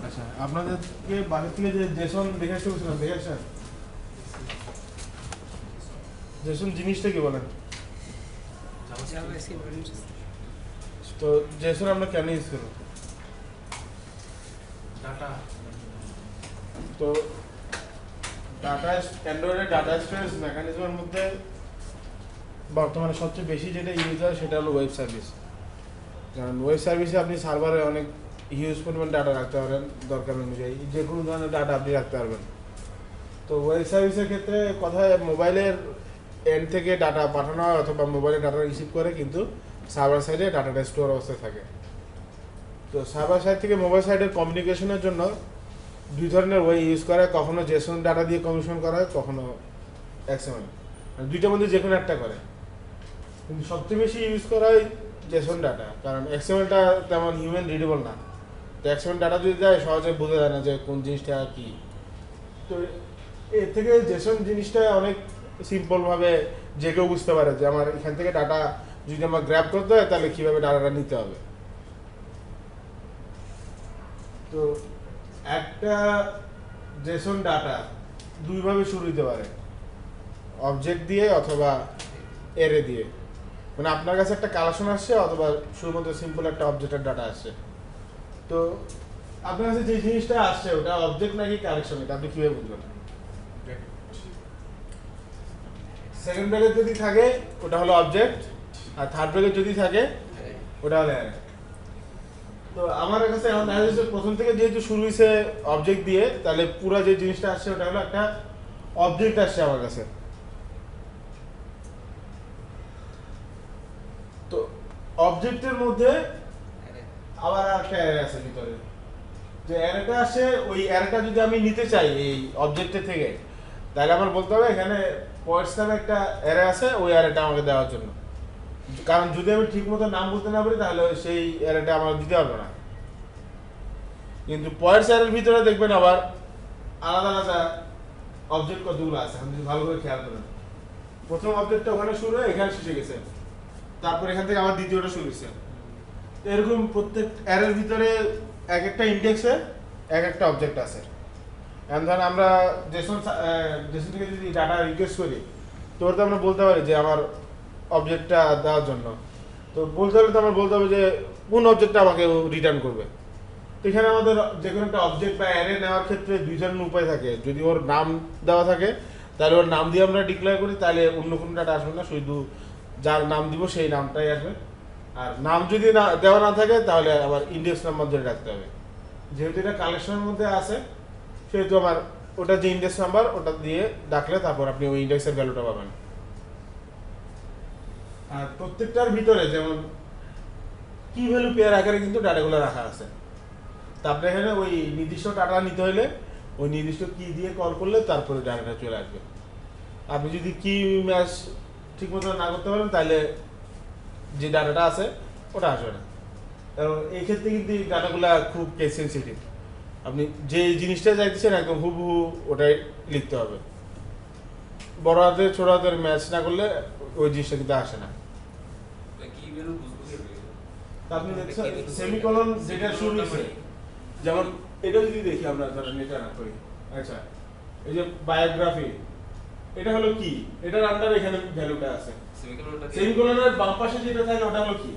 আচ্ছা, আপনাদেরকে বাড়ি থেকে যে জেসন দেখে আসতে বলছিলাম, দেখে আসছেন? জেসন জিনিসটা কি বলেন? তো জেসন আমরা কেন ইউজ করব? ডাটা। তো ডাটা অ্যান্ড্রয়েডের ডাটা স্টোরেজ মেকানিজমের মধ্যে বর্তমানে সবচেয়ে বেশি যেটা ইউজ হয় সেটা হলো ওয়েব সার্ভিস। কারণ ওয়েব সার্ভিসে আপনি সার্ভারে অনেক হিউজ পরিমাণ ডাটা রাখতে পারেন, দরকার অনুযায়ী যে কোনো ধরনের ডাটা আপনি রাখতে পারবেন। তো ওয়েব সার্ভিসের ক্ষেত্রে কথায় মোবাইলের এন্ড থেকে ডাটা পাঠানো হয় অথবা মোবাইলে ডাটা রিসিভ করে, কিন্তু সার্ভার সাইডে ডাটাটা স্টোর অবস্থায় থাকে। তো সার্ভার সাইড থেকে মোবাইল সাইডের কমিউনিকেশনের জন্য দুই ধরনের ওয়ে ইউজ করে, কখনো জেসন ডাটা দিয়ে কমিউনিকেশন করা হয়, কখনো এক্সএমএল। দুইটার মধ্যে যে কোনো একটা করে, কিন্তু সবচেয়ে বেশি ইউজ করা হয় জেসন ডাটা, কারণ এক্সএমএলটা তেমন হিউম্যান রিডেবল না। তো এক্সএমএল ডাটা যদি যায় সহজে বোঝা যায় না যে কোন জিনিসটা কী। তো এর থেকে জেসন জিনিসটা অনেক সিম্পলভাবে যে কেউ বুঝতে পারে যে আমার এখান থেকে ডাটা যদি আমার গ্র্যাব করতে হয় তাহলে কীভাবে ডাটাটা নিতে হবে। তো একটা জেসন ডাটা দুইভাবে শুরু হতে পারে, অবজেক্ট দিয়ে অথবা এরে দিয়ে। মানে আপনার কাছে একটা কালেকশন আসছে অথবা শুধুমাত্র সিম্পল একটা অবজেক্টের ডাটা আসছে। তো আপনার কাছে যে জিনিসটা আসছে ওটা অবজেক্ট নাকি কালেকশন, এটা আপনি কীভাবে বুঝবেন? সেকেন্ড ব্র্যাকেট যদি থাকে ওটা হলো অবজেক্ট, আর থার্ড ব্র্যাকেট যদি থাকে ওটা হলো অ্যারে। তো আমার কাছে এখন দেখা যাচ্ছে প্রথম থেকে যেহেতু শুরু হয়েছে অবজেক্ট দিয়ে, তাহলে পুরো যে জিনিসটা আসছে ওটা হলো একটা অবজেক্ট আসছে আমার কাছে। তো অবজেক্টের মধ্যে আবার একটা অ্যারে আছে ভিতরে, যে অ্যারেটা আসে, ওই অ্যারেটা যদি আমি নিতে চাই এই অবজেক্টের থেকে, তাহলে আমার বলতে হবে এখানে পয়েন্টস নামে একটা অ্যারে আছে, ওই অ্যারেটা আমাকে দেওয়ার জন্য। কারণ যদি আমি ঠিক মতো নাম বলতে না পারি তাহলে সেই অ্যারেটা আমার দিতে পারবে না। কিন্তু পয়েন্টস অ্যারের ভিতরে দেখবেন আবার আলাদা আলাদা অবজেক্ট কতগুলো আছে, আপনি যদি ভালো করে খেয়াল করেন। প্রথম অবজেক্টটা ওখানে শুরু হয়ে এখানে শেষে গেছে, তারপর এখান থেকে আবার দ্বিতীয়টা শুরু হয়েছে। এরকম প্রত্যেক অ্যারের ভিতরে এক একটা ইন্ডেক্সে এক একটা অবজেক্ট আছে। এখন ধরেন আমরা জেসন থেকে যদি ডাটা রিকোয়েস্ট করি, তো ওটা আমরা বলতে পারি যে আমার অবজেক্টটা দেওয়ার জন্য। তো বলতে হলে তো আমার বলতে হবে যে কোন অবজেক্টটা আমাকে রিটার্ন করবে। তো এখানে আমাদের যে কোনো একটা অবজেক্ট বা অ্যারে নেওয়ার ক্ষেত্রে দুই ধরনের উপায় থাকে। যদি ওর নাম দেওয়া থাকে তাহলে ওর নাম দিয়ে আমরা ডিক্লেয়ার করি, তাহলে অন্য কোনো ডাটা আসবে না, শুধু যার নাম দিব সেই নামটাই আসবে। আর নাম যদি না দেওয়া না থাকে তাহলে আবার ইন্ডেক্স নাম্বার ধরে রাখতে হবে। যেহেতু এটা কালেকশনের মধ্যে আছে সেহেতু আমার ওটা যে ইন্ডেক্স নাম্বার ওটা দিয়ে ডাকলে তারপর আপনি ওই ইন্ডেক্সের ভ্যালুটা পাবেন। আর প্রত্যেকটার ভিতরে যেমন কি ভ্যালু পেয়ার আকারে কিন্তু ডাটাগুলো রাখা আছে। তারপরে এখানে ওই নির্দিষ্ট ডাটা নিতে হলে ওই নির্দিষ্ট কি দিয়ে কল করলে তারপরে ডাটাটা চলে আসবে। আপনি যদি কি ম্যাচ ঠিক মতো না করতে পারেন তাহলে যে ডাটাটা আছে ওটা আসবে না। কারণ এই ক্ষেত্রে কিন্তু ডাটাগুলো খুব কেস সেন্সিটিভ। আপনি যে জিনিসটা চাইতেছেন একদম হুবহু ওটাই লিখতে হবে। বড় হাতের ছোট হাতের ম্যাচ না করলে ওই জিনিসটা কিন্তু আসে না। আপনি দেখছেন সেমিকোলন যেটা শুরু হয়েছে, যেমন এটা যদি দেখি আমরা ধরেন এটা না করি, আচ্ছা এই যে বায়োগ্রাফি, এটা হলো কি, এটার আন্ডার এখানে ভ্যালুটা আছে। সেমিকোলনের বাম পাশে যেটা থাকে ওটা হলো কি,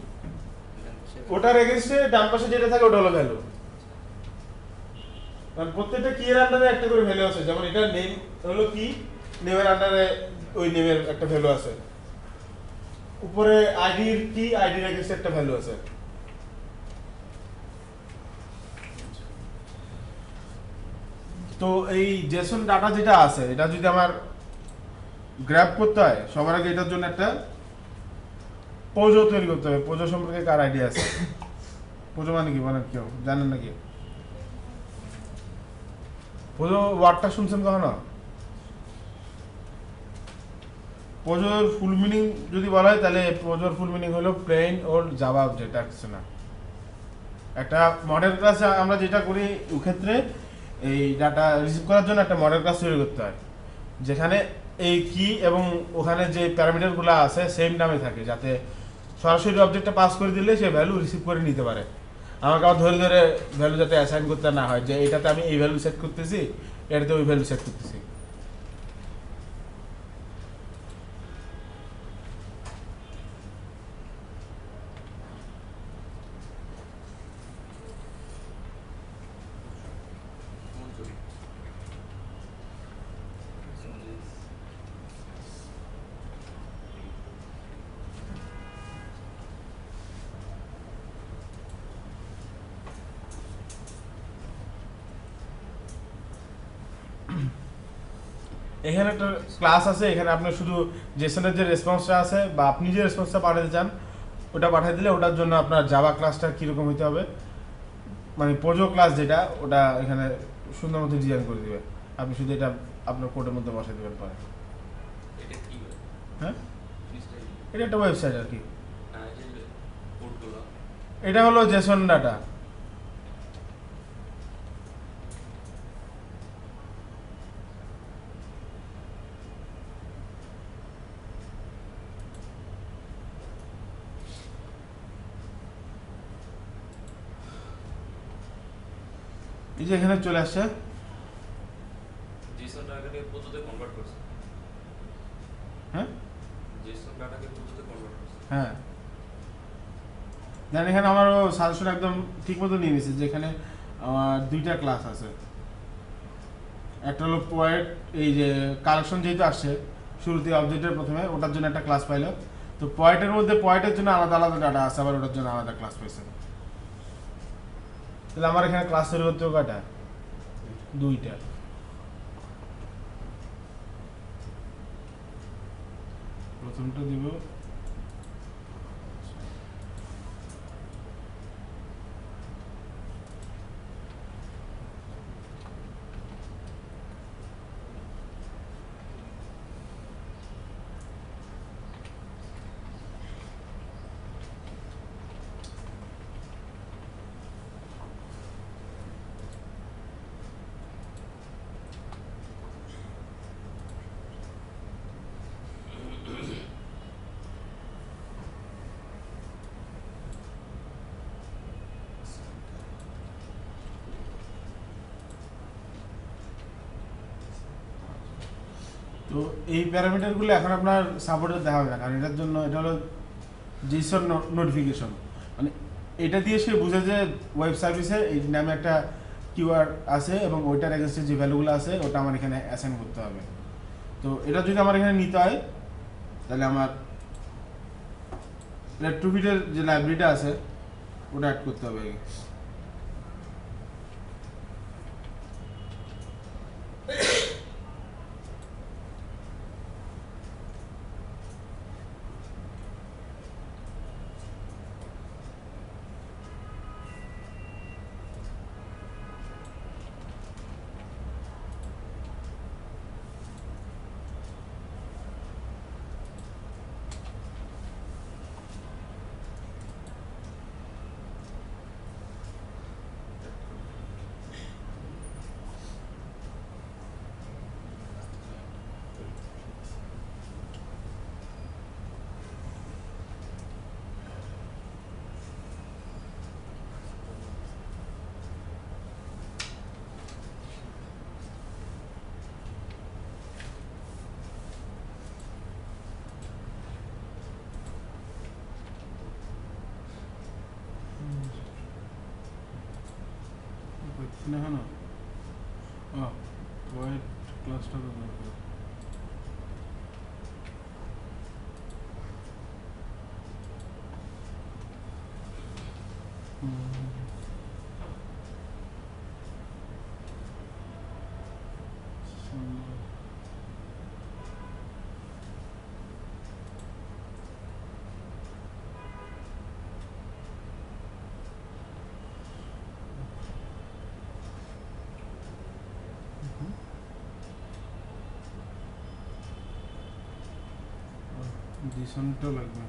ওটার এগেইনস্টে ডান পাশে যেটা থাকে ওটা হলো ভ্যালু। কারণ প্রত্যেকটা কি এর আন্ডারে একটা করে ভ্যালু আছে। যেমন এটা নেম হলো কি, নেমের আন্ডারে ওই নেমের একটা ভ্যালু আছে। উপরে আইডির কি, আইডির এগেইনস্টে একটা ভ্যালু আছে। তো এই জেসন ডাটা যেটা আছে এটা যদি আমার গ্র্যাব করতে হয় সবার আগে এটার জন্য একটা পোজো তৈরি করতে হবে। পোজো সম্পর্কে কার আইডিয়া আছে? পোজো মানে কি, মানে কেউ জানেন নাকি? পোজো ওয়ার্ডটা শুনছেন কখনো? পোজোর ফুল মিনিং যদি বলা হয় তাহলে পোজোর ফুল মিনিং হলো প্লেন ওল্ড জাভা অবজেক্ট, আর কিছু না। একটা মডেল ক্লাস আমরা যেটা করি ওই ক্ষেত্রে এই ডাটা রিসিভ করার জন্য একটা মডেল ক্লাস তৈরি করতে হয়, যেখানে এই কি এবং ওখানে যে প্যারামিটারগুলো আছে সেম নামে থাকে, যাতে সরাসরি অবজেক্টটা পাস করে দিলে সে ভ্যালু রিসিভ করে নিতে পারে। আমাকে আবার ধরে ধরে ভ্যালু যাতে অ্যাসাইন করতে না হয় যে এটাতে আমি এই ভ্যালু সেট করতেছি, এটাতে ওই ভ্যালু সেট করতেছি। এখানে একটা ক্লাস আছে, এখানে আপনার শুধু জেসনের যে রেসপন্সটা আছে বা আপনি যে রেসপন্সটা পাঠাতে চান ওটা পাঠিয়ে দিলে ওটার জন্য আপনার জাভা ক্লাসটা কীরকম হতে হবে, মানে প্রোজো ক্লাস যেটা ওটা এখানে সুন্দর মতো ডিজাইন করে দিবে। আপনি শুধু এটা আপনার কোডের মধ্যে বসে দেবেন পরে। হ্যাঁ, এটা একটা ওয়েবসাইট আর কি। এটা হলো জেসন ডাটা। এই যে এখানে চলে আসছে, জেসন ডাটাকে পদ্ধতিতে কনভার্ট করছে। হ্যাঁ জেসন ডাটাকে পদ্ধতিতে কনভার্ট করছে। হ্যাঁ, দেন এখানে আমারও সাজেশন একদম ঠিক মতো নিয়ে নিয়েছে, যেখানে আমার দুইটা ক্লাস আছে। একটা হলো পয়েন্ট, এই যে কালেকশন যেহেতু আসছে শুরুতে অবজেক্টের প্রথমে, ওটার জন্য একটা ক্লাস পাইলো। তো পয়েন্টের মধ্যে পয়েন্টের জন্য আলাদা আলাদা ডাটা আছে, আবার ওটার জন্য আলাদা ক্লাস পাইছে। তাহলে আমার এখানে ক্লাস তৈরি করতে হবে কয়টা? দুইটা। প্রথমটা দিব তো এই প্যারামিটারগুলো এখন আপনার সাপোর্টে দেখা হবে না, কারণ এটার জন্য এটা হলো জেসন নোটিফিকেশন, মানে এটা দিয়ে সে বুঝে যে ওয়েব সার্ভিসে এই নামে একটা কিওয়ার্ড আছে এবং ওইটার এগেনস্টে যে ভ্যালুগুলো আছে ওটা আমার এখানে অ্যাসাইন করতে হবে। তো এটা যদি আমার এখানে নিতে হয় তাহলে আমার ইলেকট্রোফিটের যে লাইব্রেরিটা আছে ওটা অ্যাড করতে হবে। না হ্যাঁ না হোয়াইট ক্লাসটা দরকার। ডিসনটাও লাগবে।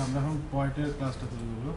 আচ্ছা আমরা এখন পয়েন্টের ক্লাসটা তৈরি করবো।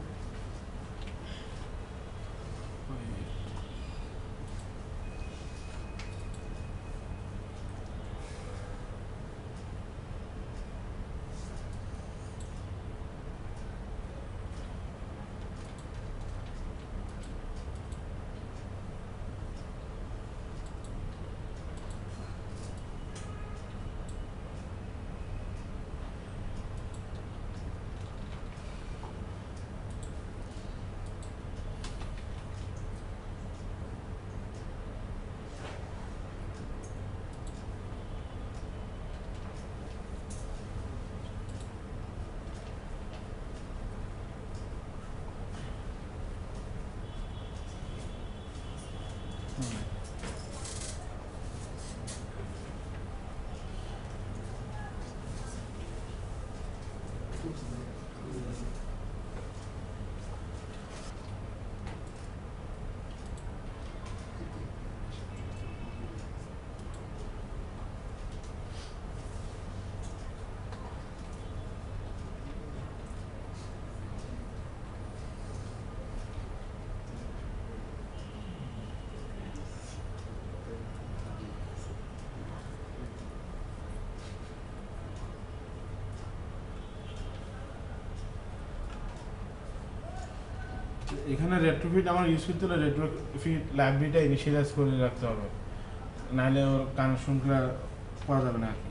এখানে রেট্রোফিট আমার ইউজ করতে হলে রেট্রোফিট লাইব্রেরিটা ইনিশিয়ালাইজ করে রাখতে হবে, নাহলে ওর কানেকশনটা পাওয়া যাবে না আর কি।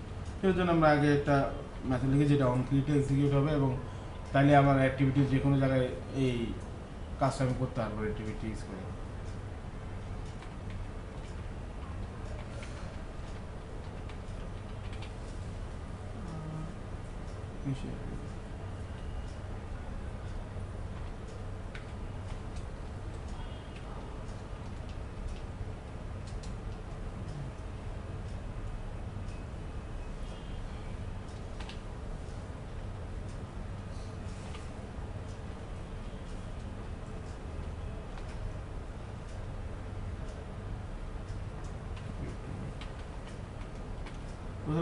এর জন্য আমরা আগে একটা মেথড লিখি যেটা অন ক্লিকে এক্সিকিউট হবে, এবং তাহলে আমার অ্যাক্টিভিটি যে কোনো জায়গায় এই কাজটা আমি করতে পারবো অ্যাক্টিভিটি ইউজ করে।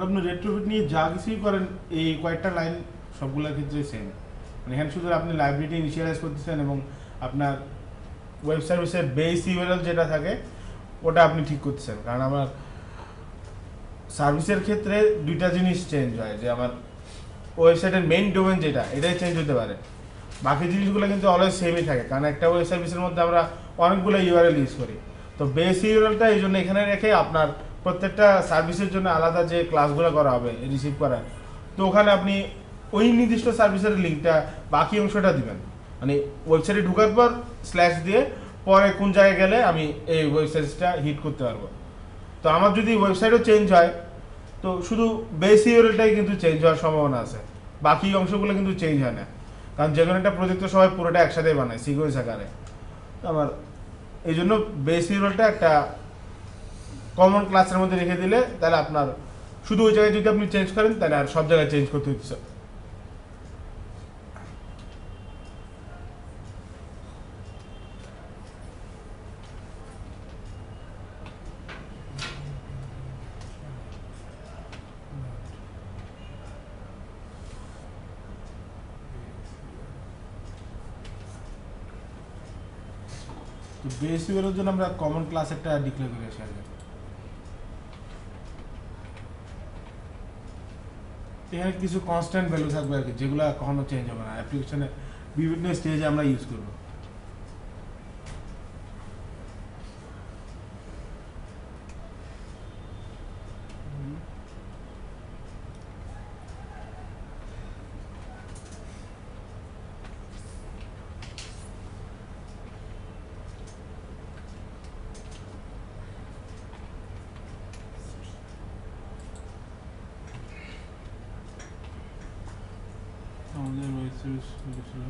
আপনি রেট্রোফিট নিয়ে যা কিছুই করেন এই কয়েকটা লাইন সবগুলোর ক্ষেত্রে সেম, মানে এখানে শুধু আপনি লাইব্রেরিটি ইনিশিয়ালাইজ করতেছেন এবং আপনার ওয়েব সার্ভিসের বেস ইউআরএল যেটা থাকে ওটা আপনি ঠিক করতেছেন। কারণ আমার সার্ভিসের ক্ষেত্রে দুইটা জিনিস চেঞ্জ হয়, যে আমার ওয়েবসাইটের মেইন ডোমেন যেটা এটাই চেঞ্জ হতে পারে, বাকি জিনিসগুলো কিন্তু অলওয়েজ সেমই থাকে। কারণ একটা ওয়েব সার্ভিসের মধ্যে আমরা অনেকগুলো ইউআরএল ইউজ করি, তো বেস ইউআরএলটা এই জন্য এখানে রেখে আপনার প্রত্যেকটা সার্ভিসের জন্য আলাদা যে ক্লাসগুলো করা হবে রিসিভ করার, তো ওখানে আপনি ওই নির্দিষ্ট সার্ভিসের লিঙ্কটা বাকি অংশটা দিবেন, মানে ওয়েবসাইটে ঢোকার পর স্ল্যাশ দিয়ে পরে কোন জায়গায় গেলে আমি এই ওয়েবসাইটটা হিট করতে পারবো। তো আমার যদি ওয়েবসাইটও চেঞ্জ হয় তো শুধু বেস ইউআরএলটাই কিন্তু চেঞ্জ হওয়ার সম্ভাবনা আছে, বাকি অংশগুলো কিন্তু চেঞ্জ হয় না। কারণ যে কোনো একটা প্রজেক্ট তো সবাই পুরোটা একসাথে বানায় সিকোয়েন্স আকারে, আমার এই জন্য বেস ইউআরএলটা একটা কমন ক্লাসের মধ্যে রেখে দিলে তাহলে আপনার শুধু ওই জায়গায় যদি আপনি চেঞ্জ করেন তাহলে আর সব জায়গায় চেঞ্জ করতে হচ্ছে। তো বেস ইউআরএল জন্য আমরা কমন ক্লাস একটা ডিক্লেয়ার করে আসি আগে। এখানে কিছু কনস্ট্যান্ট ভ্যালু থাকবে আর কি, যেগুলো কখনো চেঞ্জ হবে না, অ্যাপ্লিকেশনে বিভিন্ন স্টেজে আমরা ইউজ করবো। আমাদের ওয়েব সার্ভিস ছিল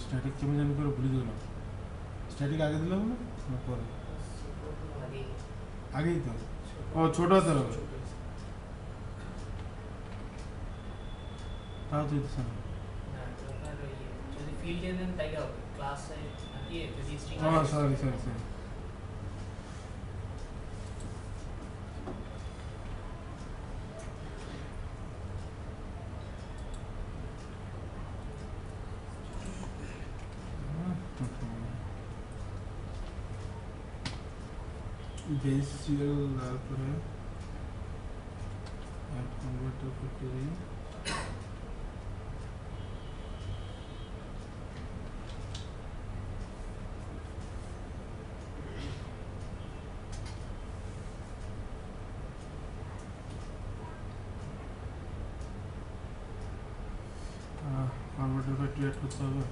স্ট্যাটিক কেমন জানি করে ভুলে দিলাম। স্ট্যাটিক আগে দিলাম না পরে? আগেই তো। ও ছোট হাতের হবে, তাও তো দিচ্ছে না। Sorry sorry sorry. Base serial তারপরে অ্যাড কনভার্টার করতে দিই। কনভার্টার ফ্যাক্টরি অ্যাড করতে হবে।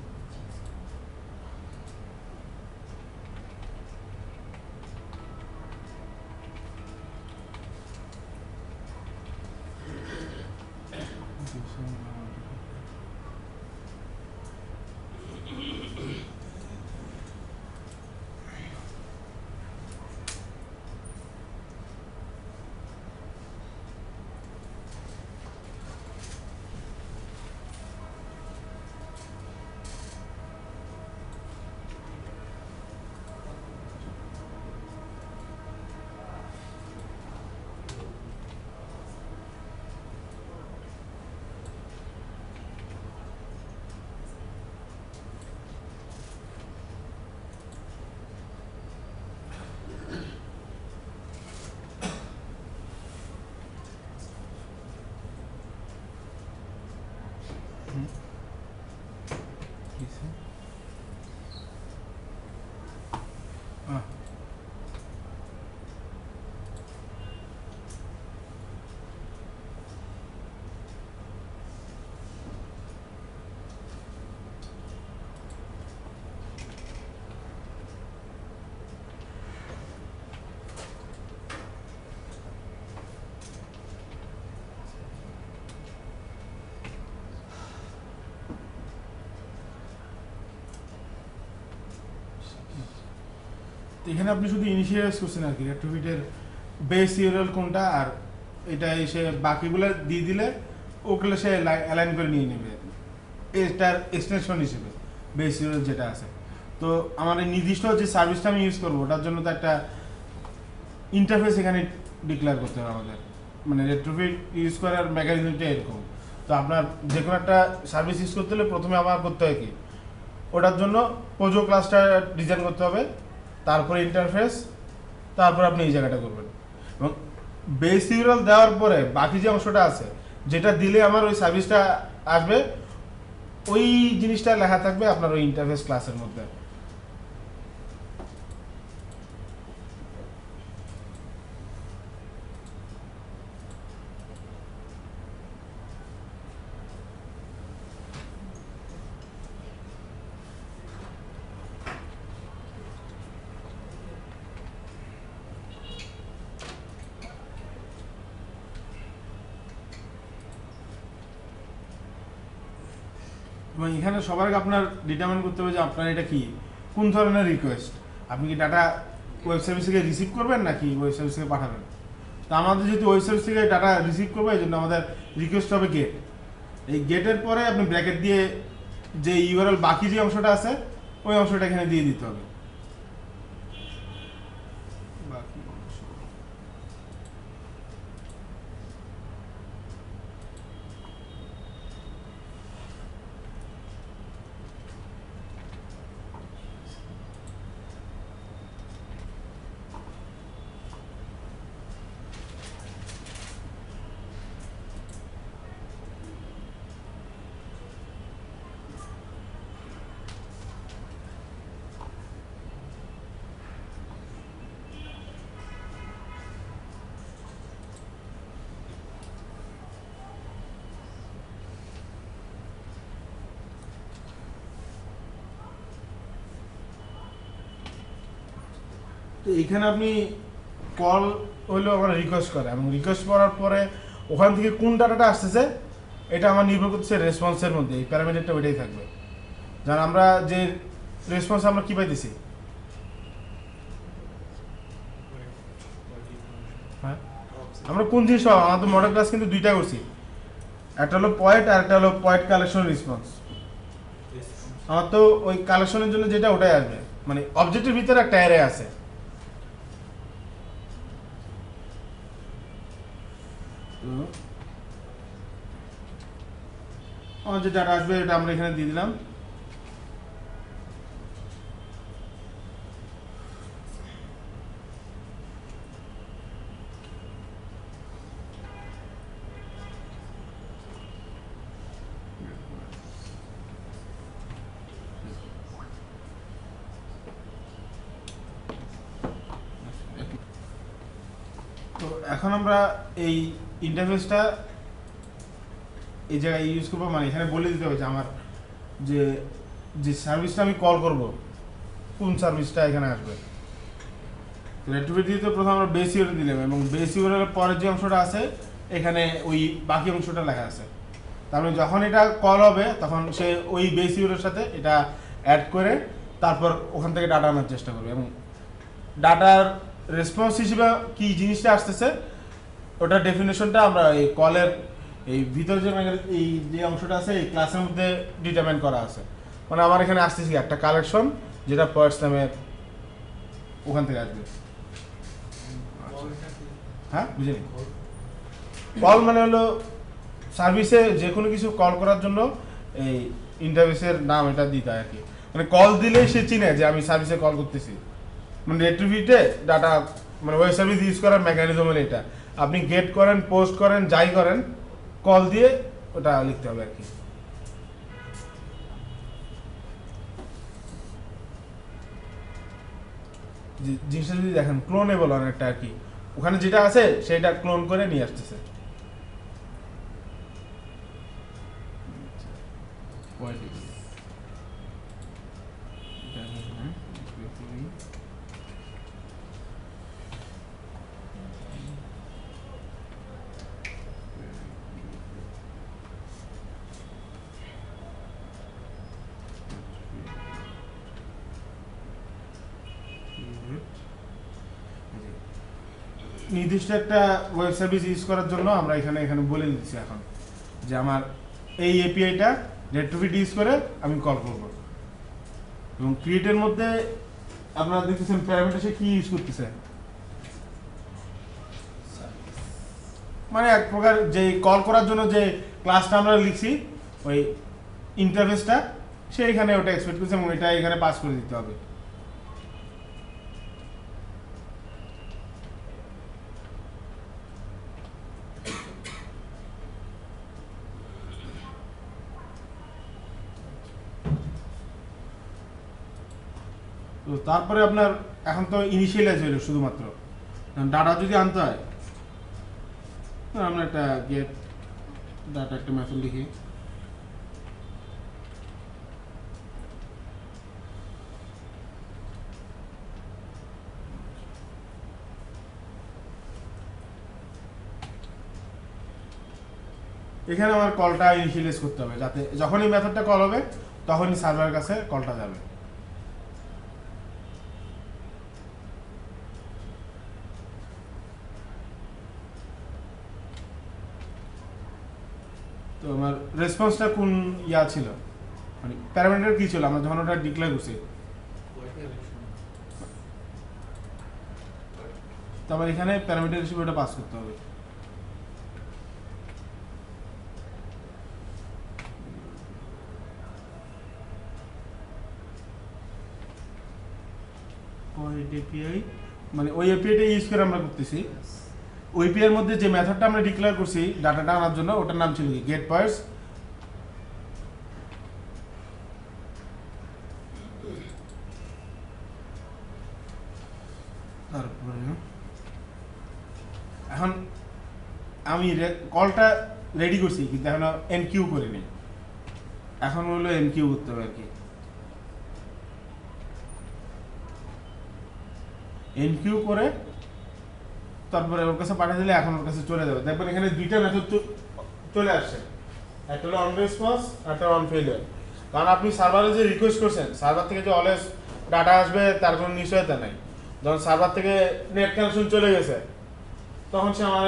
এখানে আপনি শুধু ইনিশিয়ালাইজ করছেন আর কি, রেট্রোফিটের বেস ইউআরএল কোনটা, আর এটা এসে বাকিগুলো দিয়ে দিলে ওগুলো সে অ্যালাইন করে নিয়ে নেবে এটার এক্সটেনশন হিসেবে বেস ইউআরএল যেটা আছে। তো আমার এই নির্দিষ্ট যে সার্ভিসটা আমি ইউজ করবো ওটার জন্য তো একটা ইন্টারফেস এখানে ডিক্লেয়ার করতে হবে আমাদের, মানে রেট্রোফিট ইউজ করার মেকানিজমটা এরকম। তো আপনার যে কোনো একটা সার্ভিস ইউজ করতে হলে প্রথমে আমার করতে হয় কি, ওটার জন্য পোজো ক্লাসটা ডিজাইন করতে হবে, তারপরে ইন্টারফেস, তারপর আপনি এই জায়গাটা করবেন। এবং বেস ইউআরএল দেওয়ার পরে বাকি যে অংশটা আছে যেটা দিলে আমার ওই সার্ভিসটা আসবে, ওই জিনিসটা লেখা থাকবে আপনার ওই ইন্টারফেস ক্লাসের মধ্যে। এবং এখানে সবার আগে আপনার ডিটারমাইন করতে হবে যে আপনার এটা কি, কোন ধরনের রিকোয়েস্ট। আপনি কি ডাটা ওয়েব সার্ভিস থেকে রিসিভ করবেন নাকি ওয়েব সার্ভিস থেকে পাঠাবেন। তো আমাদের যেহেতু ওয়েব সার্ভিস থেকে ডাটা রিসিভ করবে, এই জন্য আমাদের রিকোয়েস্ট হবে গেট। এই গেটের পরে আপনি ব্র্যাকেট দিয়ে যে ইউআরএল বাকি যে অংশটা আছে ওই অংশটা এখানে দিয়ে দিতে হবে। বাকি অংশ তো এখানে আপনি কল হইলেও আমার রিকোয়েস্ট করে, এবং রিকোয়েস্ট করার পরে ওখান থেকে কোন ডাটাটা আসতেছে এটা আমার নির্ভর করছে রেসপন্সের মধ্যে, এই প্যারামিটারটা ওইটাই থাকবে। যেমন আমরা যে রেসপন্স আমরা কি পাইতেছি, হ্যাঁ আমরা কোন জিনিস পাবো, আমাদের মডেল ক্লাস কিন্তু দুইটা করছি, একটা হলো পয়েন্ট আর একটা হলো পয়েন্ট কালেকশন রেসপন্স। আমার তো ওই কালেকশনের জন্য যেটা ওটাই আসবে, মানে অবজেক্টের ভিতরে একটা অ্যারে আছে। তো আমার যে ডাটা আসবে এটা আমরা এখানে দিয়ে দিলাম। তো এখন আমরা এই ইন্টারফেসটা এই জায়গায় ইউজ করবো, মানে এখানে বলে দিতে হবে যে আমার যে যে সার্ভিসটা আমি কল করব কোন সার্ভিসটা এখানে আসবে। তো অ্যাক্টিভিটিতে প্রথমে আমরা বেস ইউআরএল দিলাম এবং বেস ইউআরএল পরের যে অংশটা আছে এখানে ওই বাকি অংশটা লেখা আছে। তার মানে যখন এটা কল হবে তখন সে ওই বেস ইউআরএল সাথে এটা অ্যাড করে তারপর ওখান থেকে ডাটা আনার চেষ্টা করবে, এবং ডাটার রেসপন্স হিসেবে কি জিনিসটা আসতেছে ওটার ডেফিনেশনটা আমরা এই কলের এই ভিতরে যে এই যে অংশটা আছে এই ক্লাসের মধ্যে ডিটারমাইন করা আছে। মানে আমার এখানে আসতেছে একটা কালেকশন যেটা পার্টস নামের ওখান থেকে আসবে। হ্যাঁ বুঝিনি, কল মানে হলো সার্ভিসে যে কোনো কিছু কল করার জন্য এই ইন্টারফেসের নাম এটা দিতে হয় আর কি। মানে কল দিলেই সে চিনে যে আমি সার্ভিসে কল করতেছি। মানে অ্যাক্টিভিটিতে ডাটা মানে ওয়েব সার্ভিস ইউজ করার মেকানিজম হলো এটা, আপনি গেট করেন পোস্ট করেন যাই করেন কল দিয়ে ওটা লিখতে হবে আর কি। জিনিসটা যদি দেখেন ক্লোনেবল অনেকটা আর কি, ওখানে যেটা আছে সেটা ক্লোন করে নিয়ে আসতেছে। নির্দিষ্ট একটা ওয়েব সার্ভিস ইউজ করার জন্য আমরা এখানে এখানে বলে দিচ্ছি এখন যে আমার এই এপিআইটা নেটওয়ার্ক ইউজ করে আমি কল করব। এবং ক্রিয়েটের মধ্যে আপনারা দেখতেছেন প্যারামিটার সে কি ইউজ করতেছে, মানে এক প্রকার যে কল করার জন্য যে ক্লাসটা আমরা লিখছি ওই ইন্টারফেসটা সে এখানে ওটা এক্সপেক্ট করছে এবং এটা এখানে পাস করে দিতে হবে। তো তারপরে আপনার এখন তো ইনিশিয়ালাইজ হইল শুধুমাত্র, ডাটা যদি আনতে হয় আমরা একটা গেট ডাটা একটা মেথড লিখি। এখানে আমার কলটা ইনিশিয়ালাইজ করতে হবে যাতে যখনই মেথডটা কল হবে তখনই সার্ভারের কাছে কলটা যাবে। তো আমার রেসপন্সটা কোন ইয়া ছিল, মানে প্যারামিটার কি ছিল আমরা যখন ওটা ডিক্লেয়ার করছি, তো আমার এখানে প্যারামিটার হিসেবে ওটা পাস করতে হবে। এপিআই মানে ওই এপিআইটা ইউজ করে আমরা করতেছি। ওই এপিআই এর মধ্যে যে মেথডটা আমরা ডিক্লেয়ার করছি ডাটাটা আনার জন্য ওটার নাম ছিল কি গেট পার্স। তারপরে এখন আমি কলটা রেডি করছি কিন্তু এখন এনকিউ করিনি, এখন হলো এনকিউ করতে হবে আর কি। এনকিউ করে তারপরে ওর কাছে পাঠিয়ে দিলে এখন ওর কাছে চলে যাবে। দেখবেন এখানে দুইটা মেথড চলে আসছে, একটা হলো অন রেসপন্স একটা অন ফেলিয়ার। কারণ আপনি সার্ভারে যে রিকোয়েস্ট করছেন সার্ভার থেকে যে অলওয়েজ ডাটা আসবে তার কোনো নিশ্চয়তা নাই। যখন সার্ভার থেকে নেট কানেকশন চলে গেছে তখন সে আমার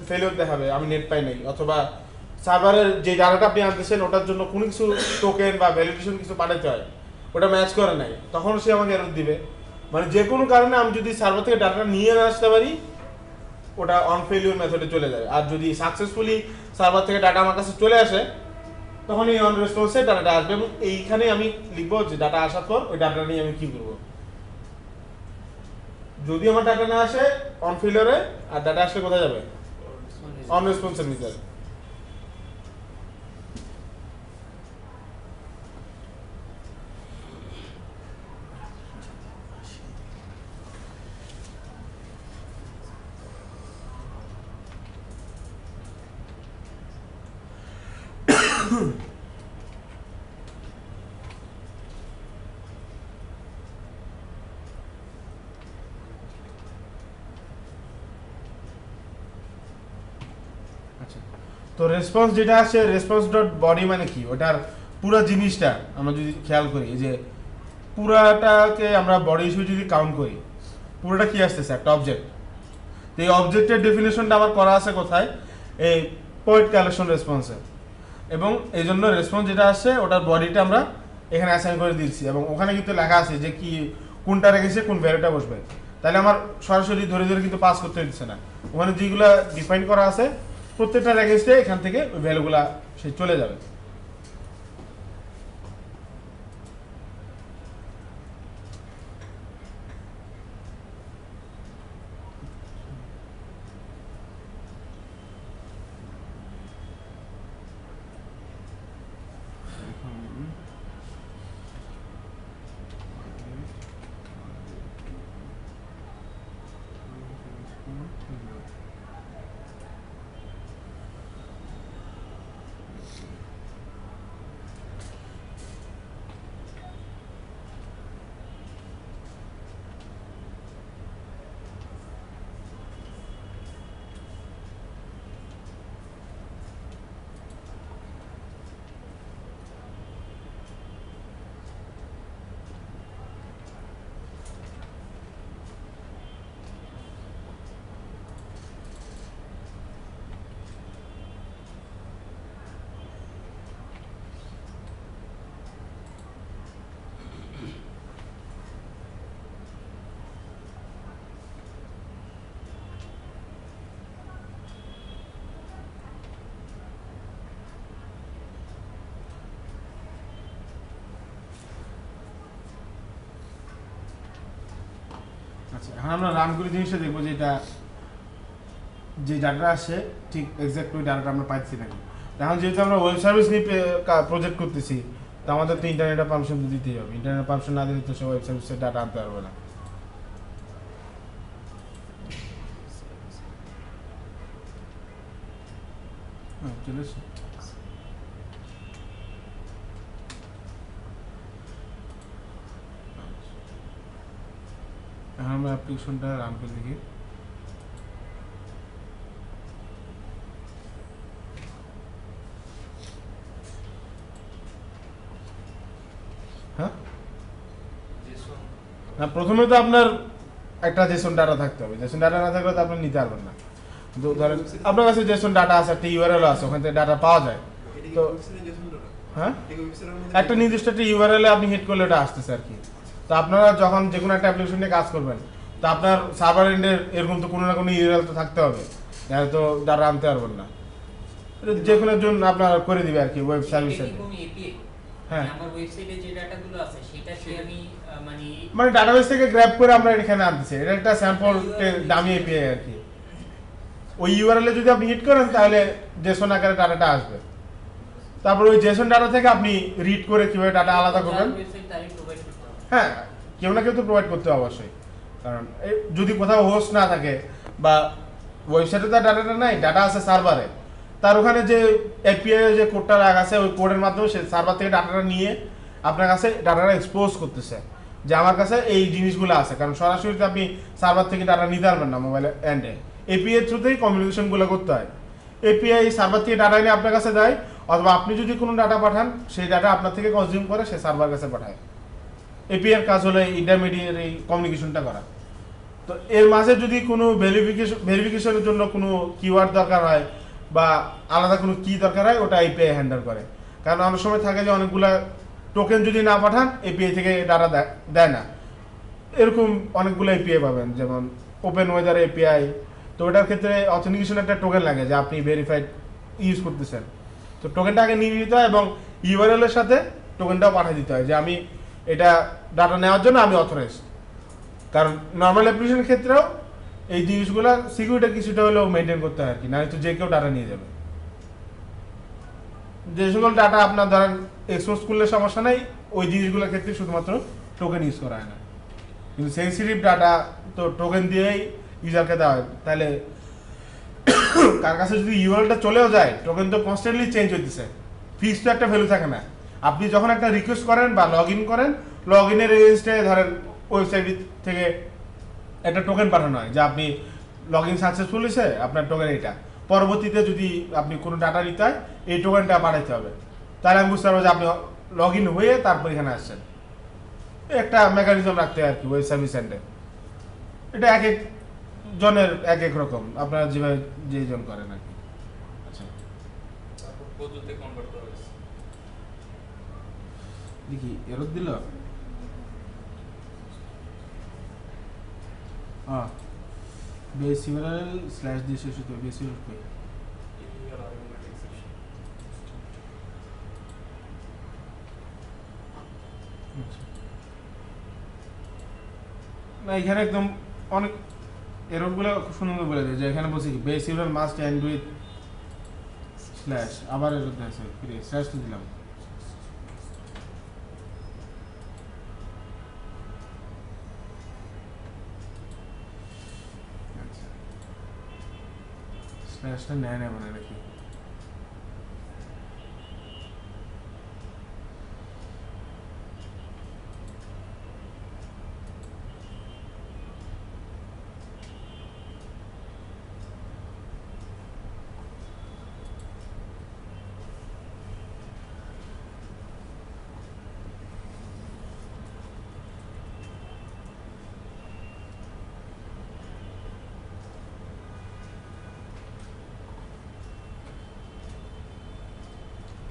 ফেলিওর দেখাবে, আমি নেট পাই নাই, অথবা সার্ভারের যে ডাটাটা আপনি আনতেছেন ওটার জন্য কোনো কিছু টোকেন বা ভ্যালিডেশন কিছু পাঠাতে হয়, ওটা ম্যাচ করে নাই, তখন সে আমাকে এরর দিবে। মানে যে কোনো কারণে আমি যদি সার্ভার থেকে ডাটা নিয়ে না আসতে পারি ওটা অন ফেলিওর মেথডে চলে যায়। আর যদি সাকসেসফুলি সার্ভার থেকে ডাটা আমার কাছে চলে আসে তখন এই অন রেসপন্সে ডাটাটা আসবে, এবং এইখানে আমি লিখবো যে ডাটা আসার পর ওই ডাটা নিয়ে আমি কি করবো। যদি আমার ডাটা না আসে অন ফেলিওরে, আর ডাটা আসলে কোথায় যাবে? অন রেসপন্সের ভিতরে। আচ্ছা, তো রেসপন্স যেটা আছে রেসপন্স ডট বডি মানে কি, ওটার পুরো জিনিসটা আমরা যদি খেয়াল করি যে পুরাটাকে আমরা বডি হিসেবে যদি কাউন্ট করি পুরোটা কি আসতেছে? একটা অবজেক্ট। তো এই অবজেক্টের ডেফিনেশনটা আবার করা আছে কোথায়? এই পয়েন্ট কালেকশন রেসপন্সে। এবং এই জন্য রেসপন্স যেটা আসছে ওটার বডিটা আমরা এখানে অ্যাসাইন করে দিচ্ছি, এবং ওখানে কিন্তু লেখা আছে যে কি কোনটা রেখেছে কোন ভ্যালুটা বসবে। তাহলে আমার সরাসরি ধরে ধরে কিন্তু পাস করতে দিচ্ছে না, ওখানে যেগুলো ডিফাইন করা আছে প্রত্যেকটা রেগেস্টে এখান থেকে ওই ভ্যালুগুলা সে চলে যাবে। আচ্ছা, এখন আমরা রান করে জিনিসটা দেখবো যে এটা যে ডাটা আসে ঠিক এক্সাক্ট ওই ডাটাটা আমরা পাচ্ছি নাকি। এখন যেহেতু আমরা ওয়েব সার্ভিস নিয়ে প্রজেক্ট করতেছি তো আমাদের তো ইন্টারনেটের পারমিশন তো দিতেই হবে, ইন্টারনেট পারমিশন না দিলে তো সে ওয়েব সার্ভিসের ডাটা আনতে পারবে না। চলে এসো। এখন আমরা অ্যাপ্লিকেশনটা রান করে দেখি। হ্যাঁ না, প্রথমে তো আপনার একটা জেসন ডাটা থাকতে হবে, জেসন ডাটা না থাকলে তো আপনি নিতে পারবেন না। তো ধরেন আপনার কাছে জেসন ডাটা আছে, একটা ইউআরএল আছে, ওখান থেকে ডাটা পাওয়া যায়। তো হ্যাঁ একটা নির্দিষ্ট একটা ইউআরএল আপনি হিট করলে ওটা আসতেছে আর কি। তো আপনারা যখন যে কোনো একটা অ্যাপ্লিকেশন নিয়ে কাজ করবেন তো আপনার সার্ভার এন্ডের এরকম তো কোনো না কোনো ইউআরএল তো থাকতে হবে, তো ডাটা আনতে পারবেন না। যে কোনো জন্য আপনার করে দিবে আর কি ওয়েব সার্ভিসে। হ্যাঁ আমার ওয়েবসাইটে যে ডাটাগুলো আছে সেটা কি আমি মানে ডাটাবেস থেকে গ্র্যাব করে আমরা এখানে আনতেছি, এটা একটা স্যাম্পল ডামি এপিআই আর কি। ওই ইউআরএল এ যদি আপনি হিট করেন তাহলে জেসন আকারে ডাটাটা আসবে। তারপর ওই জেসন ডাটা থেকে আপনি রিড করে কিভাবে ডাটা আলাদা করবেন, হ্যাঁ কেউ না কেউ তো প্রোভাইড করতে হবে অবশ্যই। কারণ যদি কোথাও হোস্ট না থাকে বা ওয়েবসাইটে তো ডাটাটা নাই, ডাটা আছে সার্ভারে, তার ওখানে যে এপিআই যে কোডটা রাখা আছে ওই কোডের মাধ্যমে সে সার্ভার থেকে ডাটাটা নিয়ে আপনার কাছে ডাটাটা এক্সপোজ করতেছে যে আমার কাছে এই জিনিসগুলো আছে। কারণ সরাসরি আপনি সার্ভার থেকে ডাটা নিতে পারবেন না মোবাইলের এন্ডে, এপিআই থ্রুতেই কমিউনিকেশনগুলো করতে হয়। এপিআই সার্ভার থেকে ডাটা এনে আপনার কাছে দেয়, অথবা আপনি যদি কোনো ডাটা পাঠান সেই ডাটা আপনার থেকে কনজিউম করে সে সার্ভার কাছে পাঠায়। এপিআই এর কাজ হলো ইন্টারমিডিয়েট কমিউনিকেশনটা করা। তো এর মাঝে যদি কোনো ভেরিফিকেশনের জন্য কোনো কিওয়ার্ড দরকার হয় বা আলাদা কোনো কি দরকার হয়, ওটা এপিআই হ্যান্ডেল করে। কারণ অনেক সময় থাকে যে অনেকগুলা টোকেন যদি না পাঠান এপিআই থেকে ডাটা দেয় না। এরকম অনেকগুলো এপিআই পাবেন, যেমন ওপেন ওয়েদার এপিআই। তো ওটার ক্ষেত্রে অথেন্টিকেশন একটা টোকেন লাগে যে আপনি ভেরিফাইড ইউজ করতেছেন। তো টোকেনটা আগে নিয়ে নিতে হয় এবং ইউআরএল এর সাথে টোকেনটাও পাঠিয়ে দিতে হয় যে আমি এটা ডাটা নেওয়ার জন্য আমি অথরাইজড। কারণ নর্মাল অ্যাপ্লিকেশনের ক্ষেত্রেও এই জিনিসগুলো সিকিউরিটি কিছুটা হলেও মেনটেন করতে হয় আর কি, না হয়তো যে কেউ ডাটা নিয়ে যাবে। যে সকল ডাটা আপনার ধরেন এক্সপোজ করলে সমস্যা নাই, ওই জিনিসগুলোর ক্ষেত্রে শুধুমাত্র টোকেন ইউজ করা হয় না। কিন্তু সেন্সিটিভ ডাটা তো টোকেন দিয়েই ইউজারকে দেওয়া হয়। তাহলে কার কাছে যদি ইউআরএলটা চলেও যায়, টোকেন তো কনস্ট্যান্টলি চেঞ্জ হইতেছে, ফিক্স তো একটা ভ্যালু থাকে না। আপনি যখন একটা রিকোয়েস্ট করেন বা লগ ইন করেন, লগ ইনের এগেইনস্টে ধরেন ওয়েবসাইট থেকে একটা টোকেন পাঠানো হয় যে আপনি লগ ইন সাকসেসফুল হয়েছে, আপনার টোকেন এটা। পরবর্তীতে যদি আপনি কোনো ডাটা নিতে হয় এই টোকেনটা পাঠাইতে হবে, তাহলে আমি বুঝতে পারবো যে আপনি লগ ইন হয়ে তারপর এখানে আসছেন। একটা মেকানিজম রাখতে হয় আর কি ওয়েব সার্ভিস সেন্টারে। এটা এক এক জনের এক এক রকম, আপনারা যেভাবে যেজন করেন আর কি। আচ্ছা, তারপর পদ্ধতিতে কনভার্ট করা হয়েছে। দেখি এরর দিল। বেস ইউআরএল স্ল্যাশ দিয়ে শেষ হতো, বেস ইউআরএল কই? এর আর্গুমেন্ট এক্সেপশন। আচ্ছা। না এখানে একদম অনেক এররগুলো খুব সুন্দর বলে দেয় যে এখানে বলছি কি base URL must end with slash, আবার এরর দেখাচ্ছে, ফিরে স্ল্যাশ তো দিলাম। আচ্ছা, স্ল্যাশটা নেয় না মনে রাখি।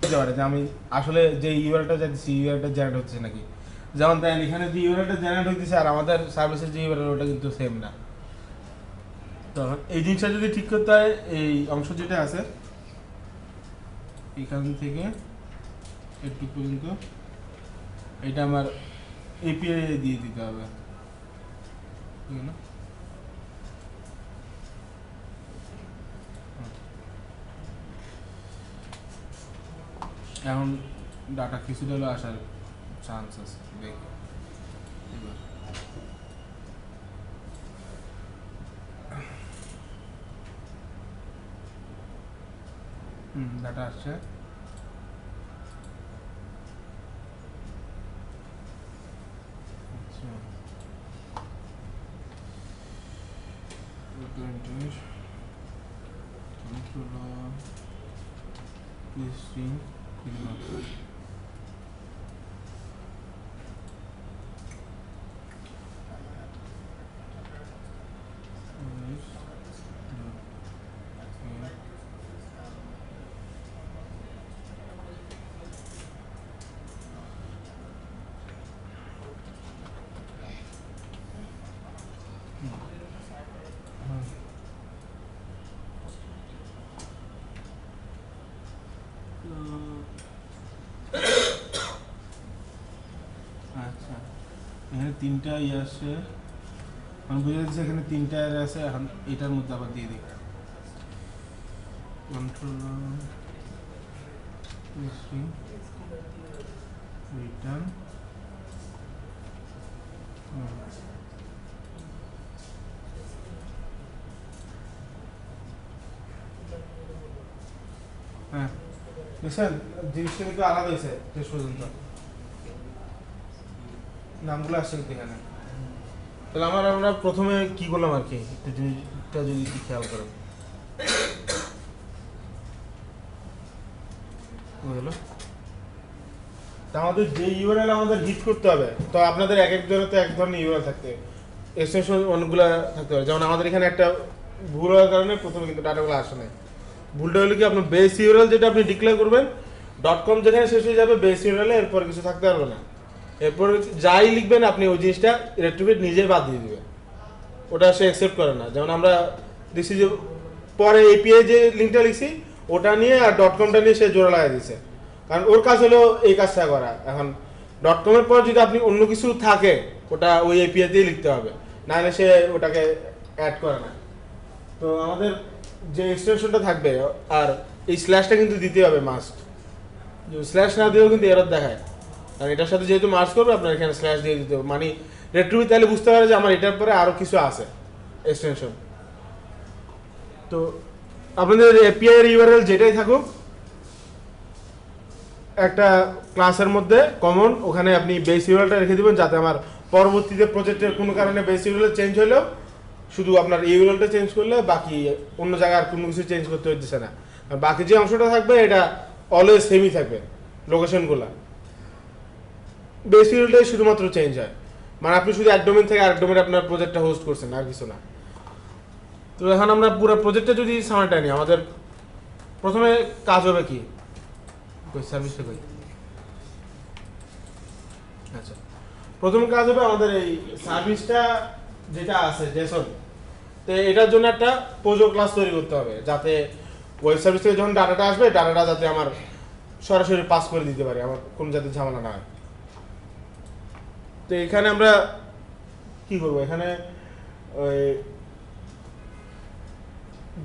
হতে পারে যে আমি আসলে যে ইউআরএলটা চাইছি ইউআরএলটা জেনারেট হচ্ছে নাকি। যেমন তাই এখানে যে ইউআরএলটা জেনারেট হইতেছে আর আমাদের সার্ভিসের যে ইউআরএল ওটা কিন্তু সেম না। তখন এই জিনিসটা যদি ঠিক করতে হয়, এই অংশ যেটা আছে এখান থেকে একটু পর্যন্ত এটা আমার এপিআই দিয়ে দিতে হবে, ঠিক না? এখন ডাটা কিছুটা হলো আসার চান্স আছে, দেখি এবার। ডাটা আসছে। আচ্ছা, আচ্ছা, এখানে তিনটা ইয়ে আসছে, আমি বুঝে যাচ্ছি এখানে তিনটা এর আছে। এখন এটার মধ্যে আবার দিয়ে দিই কন্ট্রোল রিটার্ন। হ্যাঁ দেখছেন জিনিসটা কিন্তু আলাদা হয়েছে শেষ পর্যন্ত, নামগুলো আসছে কিন্তু এখানে। তাহলে আমরা প্রথমে কি করলাম আর কি, একটু জিনিসটা যদি খেয়াল করেন। বুঝলো? তা আমাদের যে ইউআরএল আমাদের হিট করতে হবে, তো আপনাদের এক একজনের তো এক ধরনের ইউআরএল থাকতে এক্সটেনশন অনেকগুলো থাকতে পারে। যেমন আমাদের এখানে একটা ভুল হওয়ার কারণে প্রথমে কিন্তু ডাটাগুলো আসে নাই। ভুলটা হলো কি, আপনার বেস ইউআরএল যেটা আপনি ডিক্লেয়ার করবেন .com যেখানে শেষ হয়ে যাবে বেস ইউআরএল এরপর কিছু থাকতে পারবে না। এরপর যাই লিখবেন আপনি ওই জিনিসটা রেট্রিবিউট নিজেই বাদ দিয়ে দিবে, ওটা সে অ্যাকসেপ্ট করে না। যেমন আমরা দেখছি যে পরে এপিআই যে লিঙ্কটা লিখছি ওটা নিয়ে আর .comটা নিয়ে সে জোড়া লাগাই দিয়েছে, কারণ ওর কাজ হলো এই কাজটা করা। এখন .comএর পর যদি আপনি অন্য কিছু থাকে ওটা ওই এপিআই দিয়ে লিখতে হবে, নাহলে সে ওটাকে অ্যাড করে না। তো আমাদের যে এক্সটেনশনটা থাকবে আর এই স্ল্যাশটা কিন্তু দিতে হবে মাস্ট, স্ল্যাশ না দিয়েও কিন্তু এরর দেখায়। আর এটার সাথে যেহেতু মার্চ করবে আপনার এখানে স্ল্যাশ দিয়ে দিতে হবে, মানে রেট্রিবিউট তাহলে বুঝতে পারে যে আমার এটার পরে আরও কিছু আছে এক্সটেনশন। তো আপনাদের এপিআই এর ইউআরএল যেটাই থাকুক একটা ক্লাসের মধ্যে কমন, ওখানে আপনি বেস ইউআরএলটা রেখে দিবেন, যাতে আমার পরবর্তীতে প্রজেক্টের কোনো কারণে বেস ইউআরএল চেঞ্জ হলেও শুধু আপনার ইউআরএলটা চেঞ্জ করলে বাকি অন্য জায়গায় আর কোনো কিছু চেঞ্জ করতে হচ্ছে না। আর বাকি যে অংশটা থাকবে এটা অলওয়েজ সেমই থাকবে, লোকেশনগুলো বেস ইউআরএলটাই শুধুমাত্র চেঞ্জ হয়, মানে আপনি শুধু এক ডোমেন থেকে আরেক ডোমেনে আপনার প্রজেক্টটা হোস্ট করছেন আর কিছু না। তো এখন আমরা পুরো প্রজেক্টটা যদি সামারটা নিই, আমাদের প্রথমে কাজ হবে কি, সার্ভিসটা কই, আচ্ছা প্রথম কাজ হবে আমাদের এই সার্ভিসটা যেটা আছে জেসন, তো এটার জন্য একটা পোজো ক্লাস তৈরি করতে হবে, যাতে ওয়েব সার্ভিস থেকে যখন ডাটাটা আসবে ডাটাটা যাতে আমার সরাসরি পাস করে দিতে পারে, আমার কোনো যাতে ঝামেলা না হয়। তো এখানে আমরা কি করব, এখানে ওই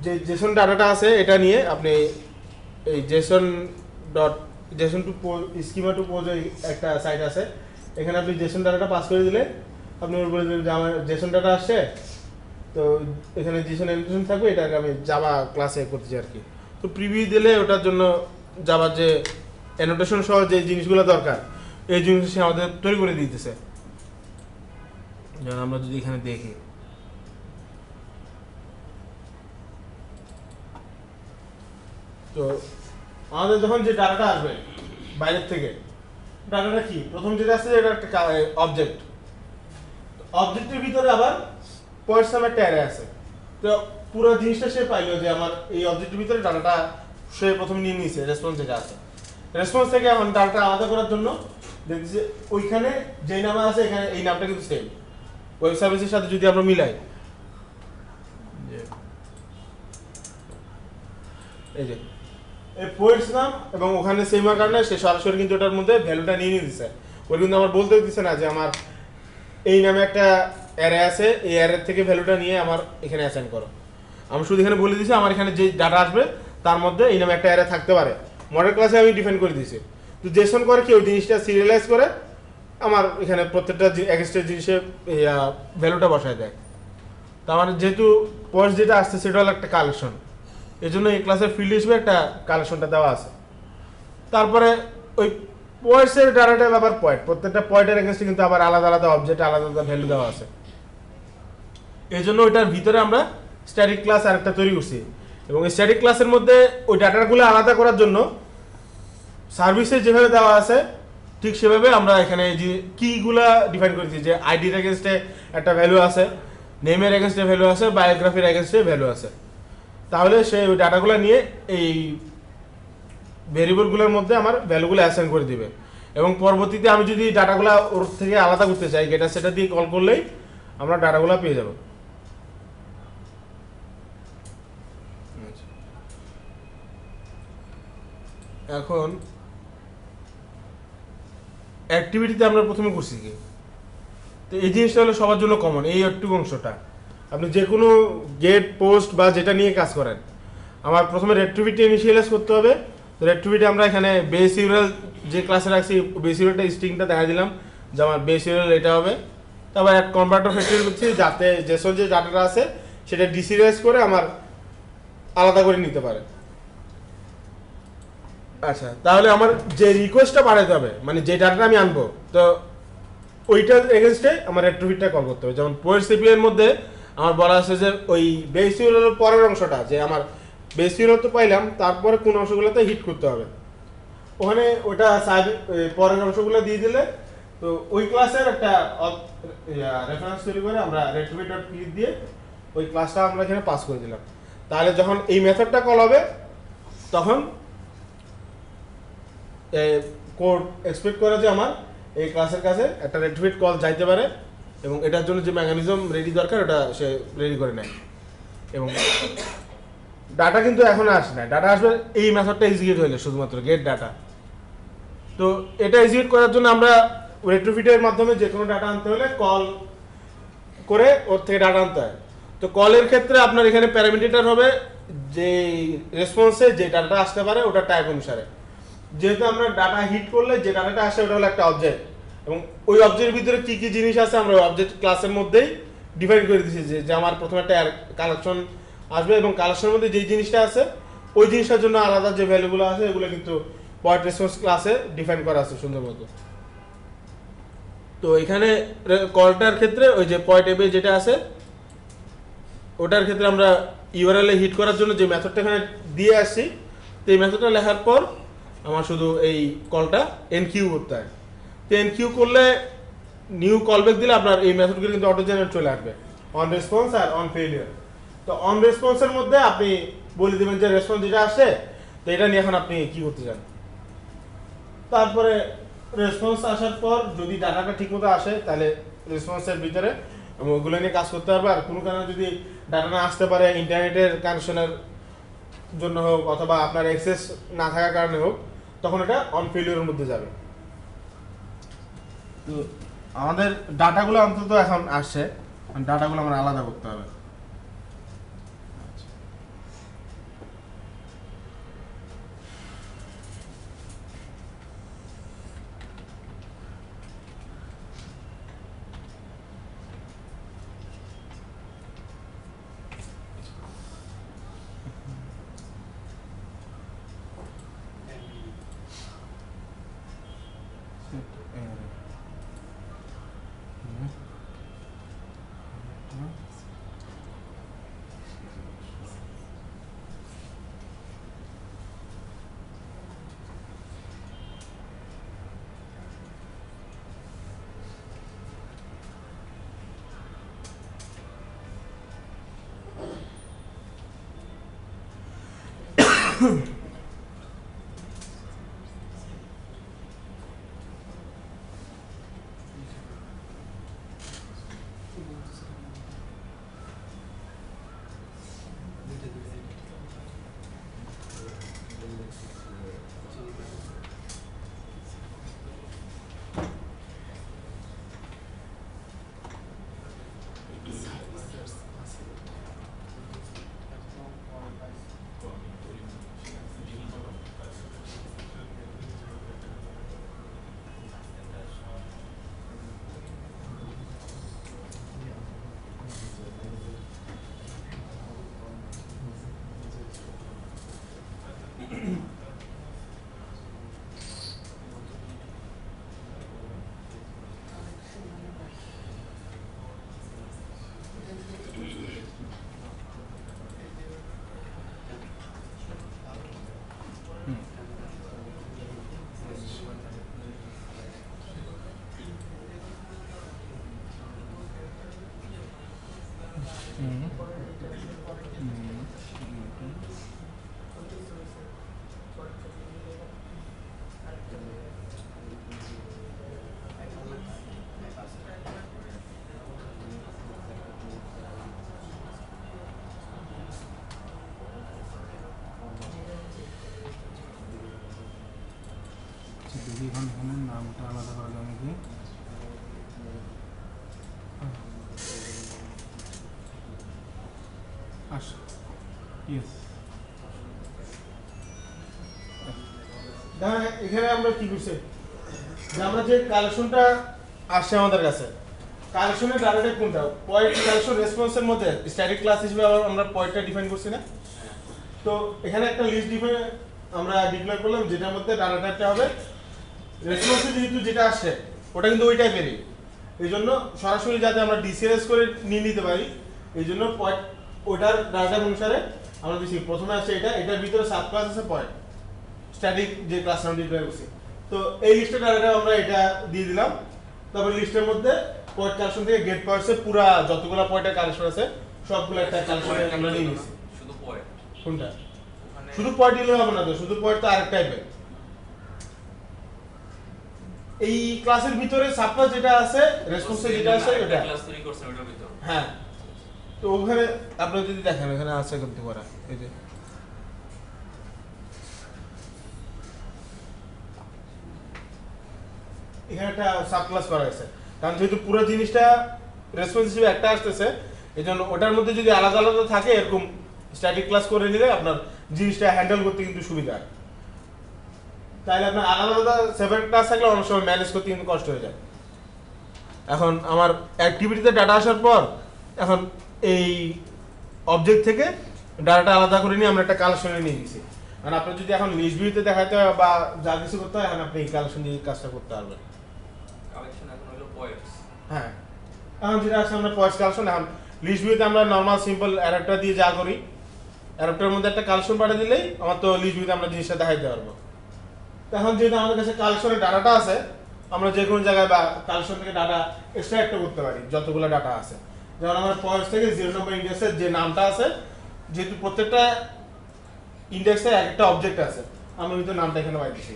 যে জেসন ডাটাটা আছে এটা নিয়ে আপনি এই জেসন টু স্কিমা টু পোজ একটা সাইট আছে, এখানে আপনি জেসন ডাটাটা পাস করে দিলে আপনি ওর বলে দিলেন যে আমার জেসন ডাটা আসছে, তো এখানে জেসন অ্যানোটেশন থাকবে, এটাকে আমি জাভা ক্লাসে করতেছি আর কি। তো প্রিভিউ দিলে ওটার জন্য জাভার যে অ্যানোটেশন সহ যে জিনিসগুলো দরকার এই জিনিস সে আমাদের তৈরি করে দিতেছে। যেমন আমরা যদি এখানে দেখি, তো আমাদের যখন যে ডাটাটা আসবে বাইরের থেকে, ডাটাটা কি প্রথম যেটা আসছে এটা একটা অবজেক্ট, অবজেক্টের ভিতরে আবার পয়েন্টস নামে একটা অ্যারে আছে। তো পুরো জিনিসটা সে পাইলো যে আমার এই অবজেক্টের ভিতরে ডাটাটা সে প্রথম নিয়ে নিয়েছে, রেসপন্স যেটা আছে, রেসপন্স থেকে এখন ডাটাটা আলাদা করার জন্য দেখছি যে ওইখানে যেই নাম আছে এখানে এই নামটা কিন্তু সেম ওয়েব সার্ভিসের সাথে যদি আমরা মিলাই, এই যে এই পোয়েটস নাম এবং ওখানে সেম হওয়ার কারণে সে সরাসরি কিন্তু ওটার মধ্যে ভ্যালুটা নিয়ে নিয়ে দিচ্ছে। ওই কিন্তু আমার বলতে দিচ্ছে না যে আমার এই নামে একটা অ্যারে আছে, এই অ্যারের থেকে ভ্যালুটা নিয়ে আমার এখানে অ্যাসাইন করো। আমি শুধু এখানে বলে দিয়েছি আমার এখানে যে ডাটা আসবে তার মধ্যে এই নামে একটা অ্যারে থাকতে পারে, মডেল ক্লাসে আমি ডিফাইন করে দিয়েছি। তো জেসন করে কি ওই জিনিসটা সিরিয়ালাইজ করে আমার এখানে প্রত্যেকটা এক্সট্রা জিনিসে ভ্যালুটা বসায় দেয়। তার মানে যেহেতু পোয়েটস যেটা আসছে সেটা হলো একটা কালেকশন, এই জন্য এই ক্লাসের ফিল্ড হিসেবে একটা কালেকশনটা দেওয়া আছে। তারপরে ওই পয়েন্টসের ডাটাটা আবার পয়েন্ট, প্রত্যেকটা পয়েন্টের এগেইনস্টে কিন্তু আবার আলাদা আলাদা অবজেক্ট আলাদা আলাদা ভ্যালু দেওয়া আছে। এই জন্য ওইটার ভিতরে আমরা স্ট্যাটিক ক্লাস আরেকটা তৈরি করছি, এবং এই স্ট্যাটিক ক্লাসের মধ্যে ওই ডাটাগুলো আলাদা করার জন্য সার্ভিসে যেভাবে দেওয়া আছে ঠিক সেভাবে আমরা এখানে যে কিগুলা ডিফাইন করেছি, যে আইডির এগেইনস্টে একটা ভ্যালু আছে, নেমের এগেইনস্টে ভ্যালু আছে, বায়োগ্রাফির এগেইনস্টে ভ্যালু আছে। তাহলে সে ওই ডাটাগুলো নিয়ে এই ভেরিয়েবলগুলোর মধ্যে আমার ভ্যালুগুলো অ্যাসাইন করে দিবে, এবং পরবর্তীতে আমি যদি ডাটাগুলো ওর থেকে আলাদা করতে চাই এটা সেটা দিয়ে কল করলেই আমরা ডাটাগুলো পেয়ে যাব। এখন অ্যাক্টিভিটিতে আমরা প্রথমে করছি কি, তো এই জিনিসটা হলো সবার জন্য কমন, এই একটু অংশটা আপনি যে কোনো গেট পোস্ট বা যেটা নিয়ে কাজ করেন আমার প্রথমে রেট্রিবিউটি ইনিশিয়ালাইজ করতে হবে। তো রেট্রিবিউটি আমরা এখানে বেস ইউআরএল যে ক্লাসে রাখছি বেস ইউআরএলটা স্ট্রিংটা দেখা দিলাম যে আমার বেস ইউআরএল এটা হবে। তারপর এক কনভার্টার ফ্যাক্টরি করছি যাতে যেসব যে ডাটাটা আছে সেটা ডিসিরিয়ালাইজ করে আমার আলাদা করে নিতে পারে। আচ্ছা, তাহলে আমার যে রিকোয়েস্টটা পাঠাতে হবে মানে যে ডাটাটা আমি আনবো, তো ওইটার এগেনস্টে আমার রেট্রিবিউটটা কল করতে হবে। যেমন পোয়েটস এপিআই এর মধ্যে আমার বলা আছে যে ওই বেস ইউআরএল পরের অংশটা, যে আমার বেস ইউআরএল তো পাইলাম তারপরে কোন অংশগুলোতে হিট করতে হবে। ওখানে ওটা পরের অংশগুলো দিয়ে দিলে তো ওই ক্লাসের একটা রেফারেন্স তৈরি করে আমরা retrofit.click দিয়ে ওই ক্লাসটা আমরা এখানে পাস করে দিলাম। তাহলে যখন এই মেথডটা কল হবে তখন কোড এক্সপেক্ট করে যে আমার এই ক্লাসের কাছে একটা retrofit কল যাইতে পারে এবং এটার জন্য যে মেকানিজম রেডি দরকার ওটা সে রেডি করে নেয়। এবং ডাটা কিন্তু এখন আসে না, ডাটা আসবে এই মেথডটা এক্সিকিউট হইলে শুধুমাত্র গেট ডাটা। তো এটা এক্সিকিউট করার জন্য আমরা রেট্রোফিটের মাধ্যমে যে কোনো ডাটা আনতে হলে কল করে ওর থেকে ডাটা আনতে হয়। তো কলের ক্ষেত্রে আপনার এখানে প্যারামিটার হবে যে রেসপন্সে যে ডাটাটা আসতে পারে ওটা টাইপ অনুসারে। যেহেতু আমরা ডাটা হিট করলে যে ডাটাটা আসে ওটা হলো একটা অবজেক্ট এবং ওই অবজেক্টের ভিতরে কি কি জিনিস আছে আমরা ওই অবজেক্ট ক্লাসের মধ্যেই ডিফাইন করে দিয়েছি যে আমার প্রথমে একটা কালেকশন আসবে এবং কালেকশনের মধ্যে যেই জিনিসটা আছে ওই জিনিসটার জন্য আলাদা যে ভ্যালুগুলো আছে এগুলো কিন্তু পয়েন্ট রেসপন্স ক্লাসে ডিফাইন করা আছে সুন্দর মতো। তো এখানে কলটার ক্ষেত্রে ওই যে পয়েন্ট এবে যেটা আছে ওটার ক্ষেত্রে আমরা ইউআরএল এ হিট করার জন্য যে মেথডটা এখানে দিয়ে আসছি তো এই মেথডটা লেখার পর আমার শুধু এই কলটা এনকিউ করতে হয়। তো এনকিউ করলে নিউ কলব্যাক দিলে আপনার এই মেথডগুলো কিন্তু অটো জেনারেট চলে আসবে অন রেসপন্স আর অন ফেলিয়ার। তো অন রেসপন্সের মধ্যে আপনি বলে দেবেন যে রেসপন্স যেটা আসে তো এটা নিয়ে এখন আপনি কি করতে চান। তারপরে রেসপন্স আসার পর যদি ডাটাটা ঠিকমতো আসে তাহলে রেসপন্সের ভিতরে ওগুলো নিয়ে কাজ করতে পারবে। আর কোনো কারণে যদি ডাটা না আসতে পারে ইন্টারনেটের কানেকশনের জন্য হোক অথবা আপনার অ্যাক্সেস না থাকার কারণে হোক তখন এটা অন ফেলিওরের মধ্যে যাবে। তো আমাদের ডাটাগুলো অন্তত এখন আসছে, ডাটাগুলো আমরা আলাদা করতে হবে। এখানে নামটা আলাদা করা যাবে কি এখানে আমরা কি করছি যে আমরা যে কালেকশনটা আসছে আমাদের কাছে কালেকশনের ডাটাটা কোনটা পয়েন্ট কালেকশন রেসপন্সের মধ্যে স্ট্যাটিক ক্লাস হিসেবে আমরা পয়েন্টটা ডিফাইন করছি না। তো এখানে একটা লিস্ট ডিফাইন আমরা ডিক্লেয়ার করলাম যেটার মধ্যে ডাটা টাইপটা হবে রেসপন্সে যেহেতু যেটা আসছে ওটা কিন্তু ওই টাইপেরই, এই জন্য সরাসরি যাতে আমরা ডিসিএলএস করে নিয়ে নিতে পারি এই জন্য পয়েন্ট ওটার ডাটা অনুসারে আমরা দিচ্ছি। প্রথমে আসছে এটা, এটার ভিতরে সাব ক্লাস আছে পয়েন্ট, স্ট্যাটিক যে ক্লাস নাম ডিক্লেয়ার করছি। তো এই লিস্টের ডাটাটা আমরা এটা দিয়ে দিলাম। তারপর লিস্টের মধ্যে পয়েন্ট কালেকশন থেকে গেট পয়েন্টসে পুরা যতগুলো পয়েন্টের কালেকশন আছে সবগুলো একটা কালেকশনে আমরা নিয়ে নিছি। শুধু পয়েন্ট কোনটা? ওখানে শুধু পয়েন্ট দিলে হবে না তো, শুধু পয়েন্ট তো আরেক টাইপের। এই ক্লাসের ভিতরে সাবক্লাস যেটা আছে, রেসপন্সে যেটা আছে ওটা ক্লাস তৈরি করছেন ওটার ভিতর। হ্যাঁ। তো ওখানে আপনারা যদি দেখেন এখানে আছে কিন্তু করা এই যে এখানে একটা সাবক্লাস করা আছে, কারণ যেহেতু পুরো জিনিসটা রেসপন্স হিসেবে একটা আসতেছে, এই জন্য ওটার মধ্যে যদি আলাদা আলাদা থাকে এরকম স্ট্যাটিক ক্লাস করে নিলে আপনার জিনিসটা হ্যান্ডেল করতে কিন্তু সুবিধা হয়। তাহলে আপনার আলাদা আলাদা সেপারেট ক্লাস থাকলে অনেক সময় ম্যানেজ করতে কিন্তু কষ্ট হয়ে যায়। এখন আমার অ্যাক্টিভিটিতে ডাটা আসার পর এখন এই অবজেক্ট থেকে ডাটাটা আলাদা করে নিয়ে আমরা একটা কালেকশনে নিয়ে গেছি। কারণ আপনার যদি এখন লিস্ট ভিউতে দেখাতে হয় বা যা কিছু করতে হয়, এখন আপনি এই কালেকশন দিয়ে কাজটা করতে পারবেন। কালেকশন এখন হলো পয়েন্টস। হ্যাঁ, এখন যেটা আছে আমরা পয়েন্টস কালেকশন, এখন লিস্ট ভিউতে আমরা নর্মাল সিম্পল অ্যাডাপ্টার দিয়ে যা করি, অ্যাডাপ্টারের মধ্যে একটা কালেকশন পাঠিয়ে দিলেই আমার তো লিস্ট ভিউতে আমরা জিনিসটা দেখাইতে পারবো। এখন যেহেতু আমাদের কাছে কালেকশনের ডাটাটা আছে, আমরা যে কোনো জায়গায় বা কালেকশন থেকে ডাটা এক্সট্রাক্ট করতে পারি যতগুলো ডাটা আছে। যেমন আমার পয়েন্টস থেকে 0 নম্বর ইন্ডেক্সের যে নামটা আছে, যেহেতু প্রত্যেকটা ইন্ডেক্সে একটা অবজেক্ট আছে, আমরা কিন্তু নামটা এখানে পাইতেছি।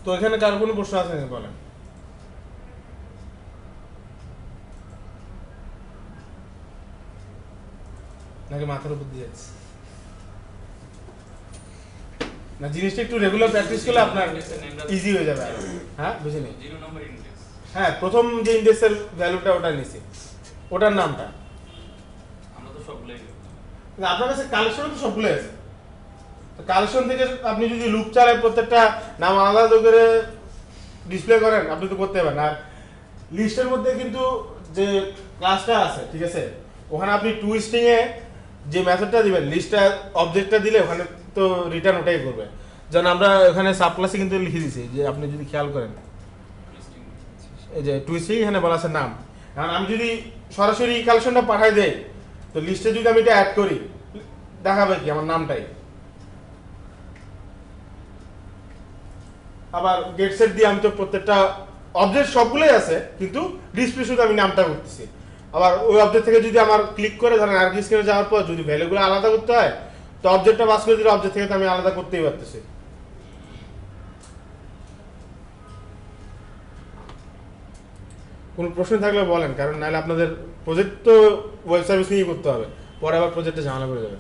তো এখানে কার কোনো প্রশ্ন আছে নাকি বলেন? নাকি মাথার উপর দিয়ে যাচ্ছে? না, জিনিসটা একটু রেগুলার প্র্যাকটিস করলে আপনার ইজি হয়ে যাবে। হ্যাঁ, বুঝিনি। 0 নম্বর ইন্ডেক্স। হ্যাঁ, প্রথম যে ইন্ডেক্সের ভ্যালুটা ওটা নিছি, ওটার নামটা। আমরা তো সবগুলাই নিব। না, আপনার কাছে কালেকশন তো সবগুলো আছে। তো কালেকশন থেকে আপনি যদি লুপ চালায় প্রত্যেকটা নাম আলাদা করে ডিসপ্লে করেন, আপনি তো করতে পারেন। আর লিস্টের মধ্যে কিন্তু যে ক্লাসটা আছে, ঠিক আছে, ওখানে আপনি টু স্ট্রিং এ যে মেথডটা দিবেন, লিস্টটা অবজেক্টটা দিলে ওখানে তো রিটার্ন ওটাই করবে। যেমন আমরা ওখানে সাবক্লাসে কিন্তু লিখে দিছি, যে আপনি যদি খেয়াল করেন এই যে টু স্ট্রিং এখানে বলা আছে নাম। কারণ আমি যদি সরাসরি কালেকশনটা পাঠাই দেই, তো লিস্টে যদি আমি এটা অ্যাড করি, দেখাবে কি আমার নামটাই। আবার গেট সেট দিয়ে আমি তো প্রত্যেকটা অবজেক্ট সবগুলোই আছে, কিন্তু ডিসপ্লে শুধু আমি নামটা করতেছি। আবার ওই অবজেক্ট থেকে যদি আমার ক্লিক করে ধরেন আর স্ক্রিনে যাওয়ার পর যদি ভ্যালুগুলো আলাদা করতে হয়, তো অবজেক্টটা বাস করে দিলে অবজেক্ট থেকে তো আমি আলাদা করতেই পারতেছি। কোনো প্রশ্ন থাকলে বলেন, কারণ নাহলে আপনাদের প্রজেক্ট তো ওয়েব সার্ভিস নিয়ে করতে হবে, পরে আবার প্রজেক্টে ঝামেলা করে যাবে।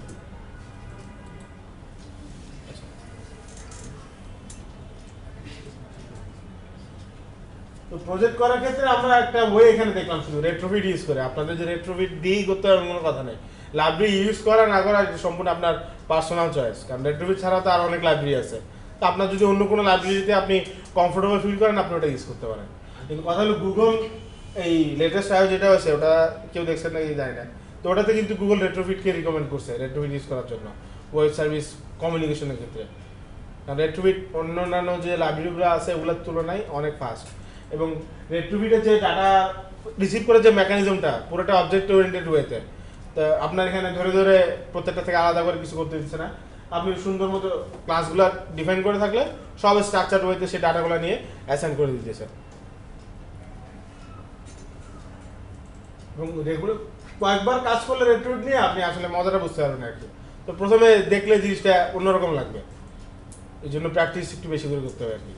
তো প্রজেক্ট করার ক্ষেত্রে আমরা একটা ওয়ে এখানে দেখলাম শুধু রেট্রোফিট ইউজ করে। আপনাদের যে রেট্রোফিট দিয়েই করতে হবে কোনো কথা নেই। লাইব্রেরি ইউজ করা না করা সম্পূর্ণ আপনার পার্সোনাল চয়েস, কারণ রেট্রোফিট ছাড়া তো আর অনেক লাইব্রেরি আছে। তো আপনার যদি অন্য কোনো লাইব্রেরিতে আপনি কমফোর্টেবল ফিল করেন, আপনি ওটা ইউজ করতে পারেন। কিন্তু কথা হলো গুগল এই লেটেস্ট আয়ো যেটা হয়েছে, ওটা কেউ দেখছেন নাকি জানি না, তো ওটাতে কিন্তু গুগল রেট্রোফিটকে রিকমেন্ড করছে রেট্রোফিট ইউজ করার জন্য ওয়েব সার্ভিস কমিউনিকেশনের ক্ষেত্রে। কারণ রেট্রোফিট অন্যান্য যে লাইব্রেরিগুলো আছে ওগুলোর তুলনায় অনেক ফাস্ট, এবং রেট্রোফিটের যে ডাটা রিসিভ করে যে মেকানিজমটা পুরোটা অবজেক্ট ওরিয়েন্টেড ওয়েতে। তো আপনার এখানে ধরে ধরে প্রত্যেকটা থেকে আলাদা করে কিছু করতে দিচ্ছে না, আপনি সুন্দর মতো ক্লাসগুলো ডিফাইন করে থাকলে সব স্ট্রাকচার ওয়েতে সেই ডাটাগুলো নিয়ে অ্যাসাইন করে দিতেছে। এবং রেগুলার কয়েকবার কাজ করলে রেট্রোফিট নিয়ে আপনি আসলে মজাটা বুঝতে পারবেন আর কি। তো প্রথমে দেখলে জিনিসটা অন্যরকম লাগবে, এই জন্য প্র্যাকটিস একটু বেশি করে করতে হবে আর কি।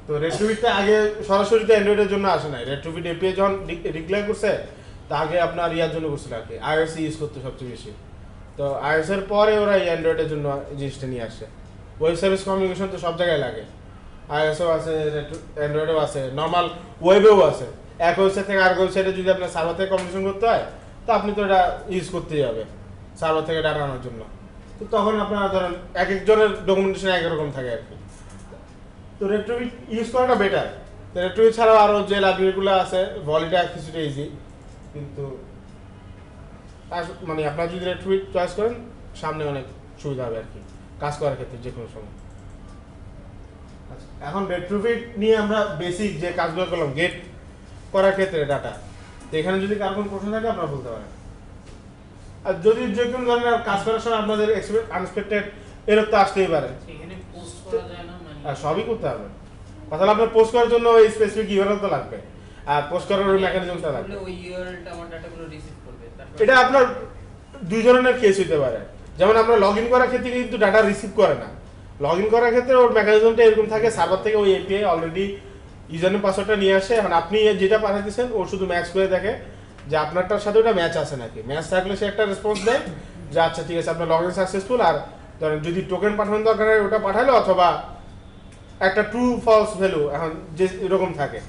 তো রেট্রোফিটটা আগে সরাসরি তো অ্যান্ড্রয়েডের জন্য আসে নাই, রেট্রোফিট এপিআই যখন ডিক্লেয়ার করছে, তা আগে আপনার ইয়ার জন্য করছিল আর কি, আইওএস ইউজ করতে সবচেয়ে বেশি। তো আইওএস এর পরে ওরা এই অ্যান্ড্রয়েডের জন্য জিনিসটা নিয়ে আসে। ওয়েব সার্ভিস কমিউনিকেশন তো সব জায়গায় লাগে, আইওএসও আছে, অ্যান্ড্রয়েডেও আছে, নর্মাল ওয়েবেও আছে। এক ওয়েবসাইট থেকে আরেক ওয়েবসাইটে যদি আপনার সার্ভার থেকে কমিউনিকেশন করতে হয়, তো আপনি তো এটা ইউজ করতেই হবে সার্ভার থেকে ডাটা আনার জন্য। তো তখন আপনার ধরেন এক একজনের ডকুমেন্টেশন একরকম থাকে আর কি। তো রেট্রোফিট ইউজ করাটা বেটার। তো রেট্রোফিট ছাড়াও আরও যে লাইব্রেরিগুলো আছে, ভলিটা কিছুটা ইজি, কিন্তু মানে আপনার যদি রেট্রোফিট চয়েস করেন সামনে অনেক সুবিধা হবে আর কি কাজ করার ক্ষেত্রে যে কোনো সময়। এখন রেট্রোফিট নিয়ে আমরা বেসিক যে কাজগুলো করলাম গেট করার ক্ষেত্রে ডাটা, তো এখানে যদি কার কোনো প্রশ্ন থাকে আপনারা বলতে পারেন। আর যদি যে কোনো ধরনের কাজ করার সময় আপনাদের আনএক্সপেক্টেড এরর তো আসতেই পারে, সেখানে পোস্ট করা যায় না মানে আর সবই করতে হবে। কথা হলো আপনার পোস্ট করার জন্য ওই স্পেসিফিক ইউআরএল তো লাগবে, আর পোস্ট করার ওই মেকানিজমটা লাগবে। ওই ইউআরএলটা আমার ডাটাগুলো রিসিভ করবে, তারপর এটা আপনার দুই ধরনের কেস হতে পারে। যেমন আমরা লগ ইন করার ক্ষেত্রে কিন্তু ডাটা রিসিভ করে না, লগ ইন করার ক্ষেত্রে ওর মেকানিজমটা এরকম থাকে, সার্ভার থেকে ওই এপিআই অলরেডি ইউজার নেম পাসওয়ার্ডটা নিয়ে আসে। এখন আপনি যেটা পাঠাতেছেন ও শুধু ম্যাচ করে দেখে যে আপনারটার সাথে ওটা ম্যাচ আছে নাকি, ম্যাচ থাকলে সে একটা রেসপন্স দেয় যে আচ্ছা ঠিক আছে আপনার লগ ইন সাকসেসফুল। আর ধরেন যদি টোকেন পাঠানোর দরকার হয় ওটা পাঠালো, অথবা একটা ট্রু ফলস ভ্যালু এখন যে এরকম থাকে।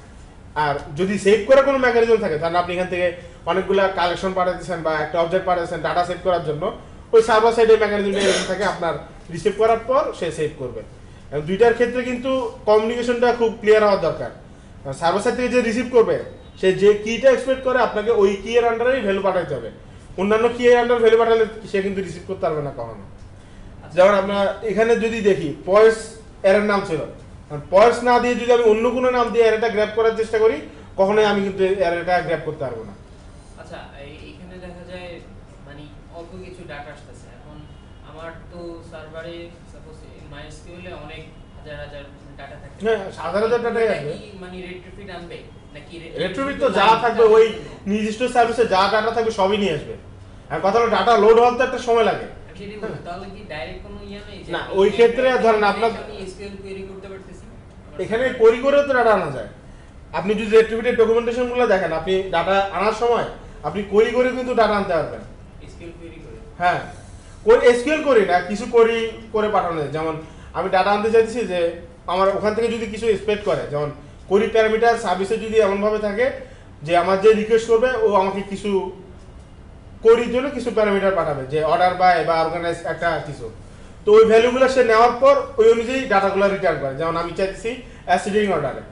আর যদি সেভ করার কোনো মেকানিজম থাকে, ধরেন আপনি এখান থেকে অনেকগুলা কালেকশন পাঠাতেছেন বা একটা অবজেক্ট পাঠাচ্ছেন ডাটা সেভ করার জন্য, ওই সার্ভার সাইডের মেকানিজমটা এরকম থাকে, আপনার রিসিভ করার পর সে সেভ করবে। এবং দুইটার ক্ষেত্রে কিন্তু কমিউনিকেশনটা খুব ক্লিয়ার হওয়ার দরকার। সার্ভার সাইড থেকে যে রিসিভ করবে সে যে কিটা এক্সপেক্ট করে আপনাকে ওই কি এর আন্ডারেই ভ্যালু পাঠাতে হবে, অন্যান্য কি এর আন্ডার ভ্যালু পাঠালে সে কিন্তু রিসিভ করতে পারবে না কখনো। যেমন আমরা এখানে যদি দেখি পয়েস এর নাম ছিল, পয়েস না দিয়ে যদি আমি অন্য কোনো নাম দিয়ে এরটা গ্র্যাব করার চেষ্টা করি, কখনোই আমি কিন্তু এরটা গ্র্যাব করতে পারবো না। আচ্ছা এইখানে দেখা যায় মানে অল্প কিছু ডাটা আসতেছে, এখন আমার তো সার্ভারে সাপোজ মাইএসকিউএল এ অনেক হাজার হাজার ডাটা থাকে, হ্যাঁ, হাজার হাজার ডাটাই এটা আসবে। কি মানে রেট্রিফিট আনবে নাকি রেট্রোফিট তো যা থাকবে ওই নির্দিষ্ট সার্ভিসে যা ডাটা থাকবে সবই নিয়ে আসবে। আর কথা হলো ডাটা লোড হতে তো একটা সময় লাগে। সেটাই বলছি, তাহলে কি ডাইরেক্ট কোনো ইয়া নেই যে না, আমি ওই ক্ষেত্রে ধরেন আপনার- আমি এসকিউএল কোয়েরি করতে পারতেছি এখানে কোয়েরি করেও তো ডাটা আনা যায়। আপনি যদি রেট্রিফিটের ডকুমেন্টেশনগুলো দেখেন, আপনি ডাটা আনার সময় আপনি কোয়েরি করে কিন্তু ডাটা আনতে পারবেন। এসকিউএল কোয়েরি করে? হ্যাঁ, এসকিউএল করি না, কিছু কোয়েরি করে পাঠানো যায়। যেমন আমি ডাটা আনতে চাইছি যে আমার ওখান থেকে যদি কিছু এক্সপেক্ট করে, যেমন কোয়েরি প্যারামিটার সার্ভিসে যদি এমনভাবে থাকে যে আমার যে রিকোয়েস্ট করবে ও আমাকে কিছু কোয়েরির জন্য কিছু প্যারামিটার পাঠাবে, যে অর্ডার বাই বা অর্গানাইজ একটা কিছু, তো ওই ভ্যালুগুলো সে নেওয়ার পর ওই অনুযায়ী ডাটাগুলো রিটার্ন করে। যেমন আমি চাইছি অ্যাসিডিং অর্ডারে,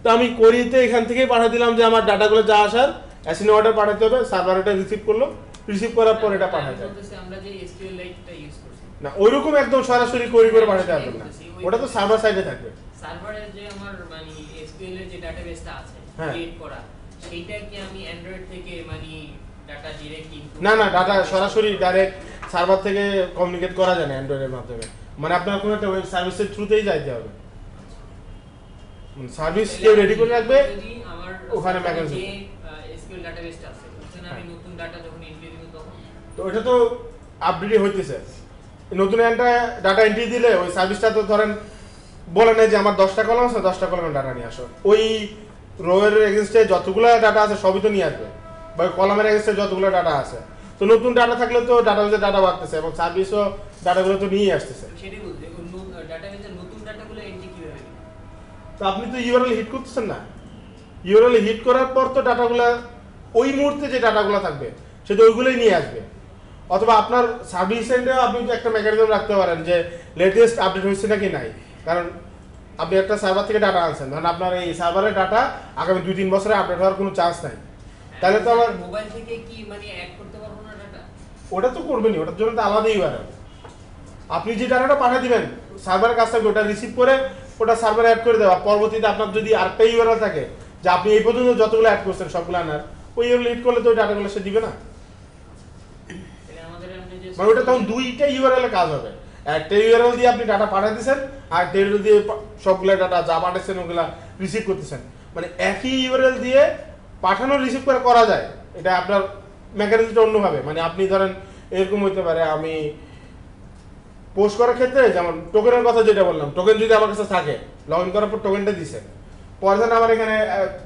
তো আমি কোয়েরিতে এখান থেকেই পাঠিয়ে দিলাম যে আমার ডাটাগুলো যা আসার অ্যাসিডিং অর্ডার পাঠাতে হবে, সার্ভার এটা রিসিভ করলো, রিসিভ করার পর এটা পাঠায় যায়। বলতেছি আমরা যে এসকিউএল লাইটটা ইউজ করছি না, ওইরকম একদম সরাসরি কোয়েরি করে পাঠাতে পারবেন না, ওটা তো সার্ভার সাইডে থাকবে। সার্ভারে যে আমার মানে এসকিউএল এর যে ডাটাবেসটা আছে হ্যাঁ। ক্রিয়েট করা, সেইটা কি আমি অ্যান্ড্রয়েড থেকে মানে ডাটা ডাইরেক্ট ইনপুট? না না, ডাটা সরাসরি ডাইরেক্ট সার্ভার থেকে কমিউনিকেট করা যায় না অ্যান্ড্রয়েডের মাধ্যমে, মানে আপনার কোনো একটা ওয়েব সার্ভিসের থ্রুতেই যাইতে হবে। সার্ভিস কেউ রেডি করে রাখবে, যদি আমার ওখানে server এ mechanism। যে এসকিউএল ডাটাবেসটা আছে ওখানে আমি নতুন ডাটা যখন এন্ট্রি দিব তখন তো এটা তো আপডেটই হইতেছে। নতুন একটা ডাটা এন্ট্রি দিলে ওই সার্ভিসটা তো ধরেন বলে নেয় যে আমার 10টা কলাম আছে, 10টা কলামের ডাটা নিয়ে আসো, ওই রোয়ের এগেনস্টে যতগুলো ডাটা আছে সবই তো নিয়ে আসবে, বা ওই কলামের এগেনস্টে যতগুলো ডাটা আছে। তো নতুন ডাটা থাকলে তো ডাটাবেসে ডাটা বাড়তেছে এবং সার্ভিসও ডাটাগুলো তো নিয়ে আসতেছে। সেটাই বলছি ডাটাবেসের নতুন ডাটাগুলো এন্ট্রি কিভাবে দিব? তো আপনি তো ইউআরএল হিট করতেছেন না, ইউআরএল হিট করার পর তো ডাটাগুলো ওই মুহূর্তে যে ডাটাগুলো থাকবে সেটা ওইগুলোই নিয়ে আসবে। অথবা আপনার সার্ভিস এন্ডে আপনি যে একটা মেকানিজম রাখতে পারেন যে লেটেস্ট আপডেট হয়েছে নাকি নাই, কারণ আপনি একটা সার্ভার থেকে ডাটা আনছেন, ধরেন আপনার এই সার্ভারের ডাটা আগামী 2-3 বছরে আপডেট হওয়ার কোনো চান্স নাই, তাহলে তো আমার মোবাইল থেকে কি মানে অ্যাড করতে পারবো না ডাটা? ওটা তো করবেনই, ওটার জন্য তো আলাদা ইউআরএল। আপনি যে ডাটাটা পাঠিয়ে দিবেন সার্ভারের কাছ থেকে ওটা রিসিভ করে ওটা সার্ভারে অ্যাড করে দেওয়া, পরবর্তীতে আপনার যদি আরেকটা ইউআরএল থাকে যে আপনি এই পর্যন্ত যতগুলো অ্যাড করছেন সবগুলো আনার, ওই ইউআরএল হিট করলে তো ওই ডাটাগুলো সে দিবে না, তাহলে আমাদের এমনি যে মানে ওটা তখন দুইটা ইউআরএল এ কাজ হবে। একটা ইউআরএল দিয়ে আপনি ডাটা পাঠিয়ে দিয়েছেন, আর একটা ইউআরএল দিয়ে সবগুলো ডাটা যা পাঠাচ্ছেন ওগুলা রিসিভ করতেছেন, মানে একই ইউআরএল দিয়ে পাঠানো রিসিভ করা যায়। এটা আপনার মেকানিজমটা অন্যভাবে, মানে আপনি ধরেন এরকম হইতে পারে, আমি পোস্ট করার ক্ষেত্রে যেমন টোকেনের কথা যেটা বললাম, টোকেন যদি আমার কাছে থাকে, লগ ইন করার পর টোকেনটা দিছে, পরে ধরেন আমার এখানে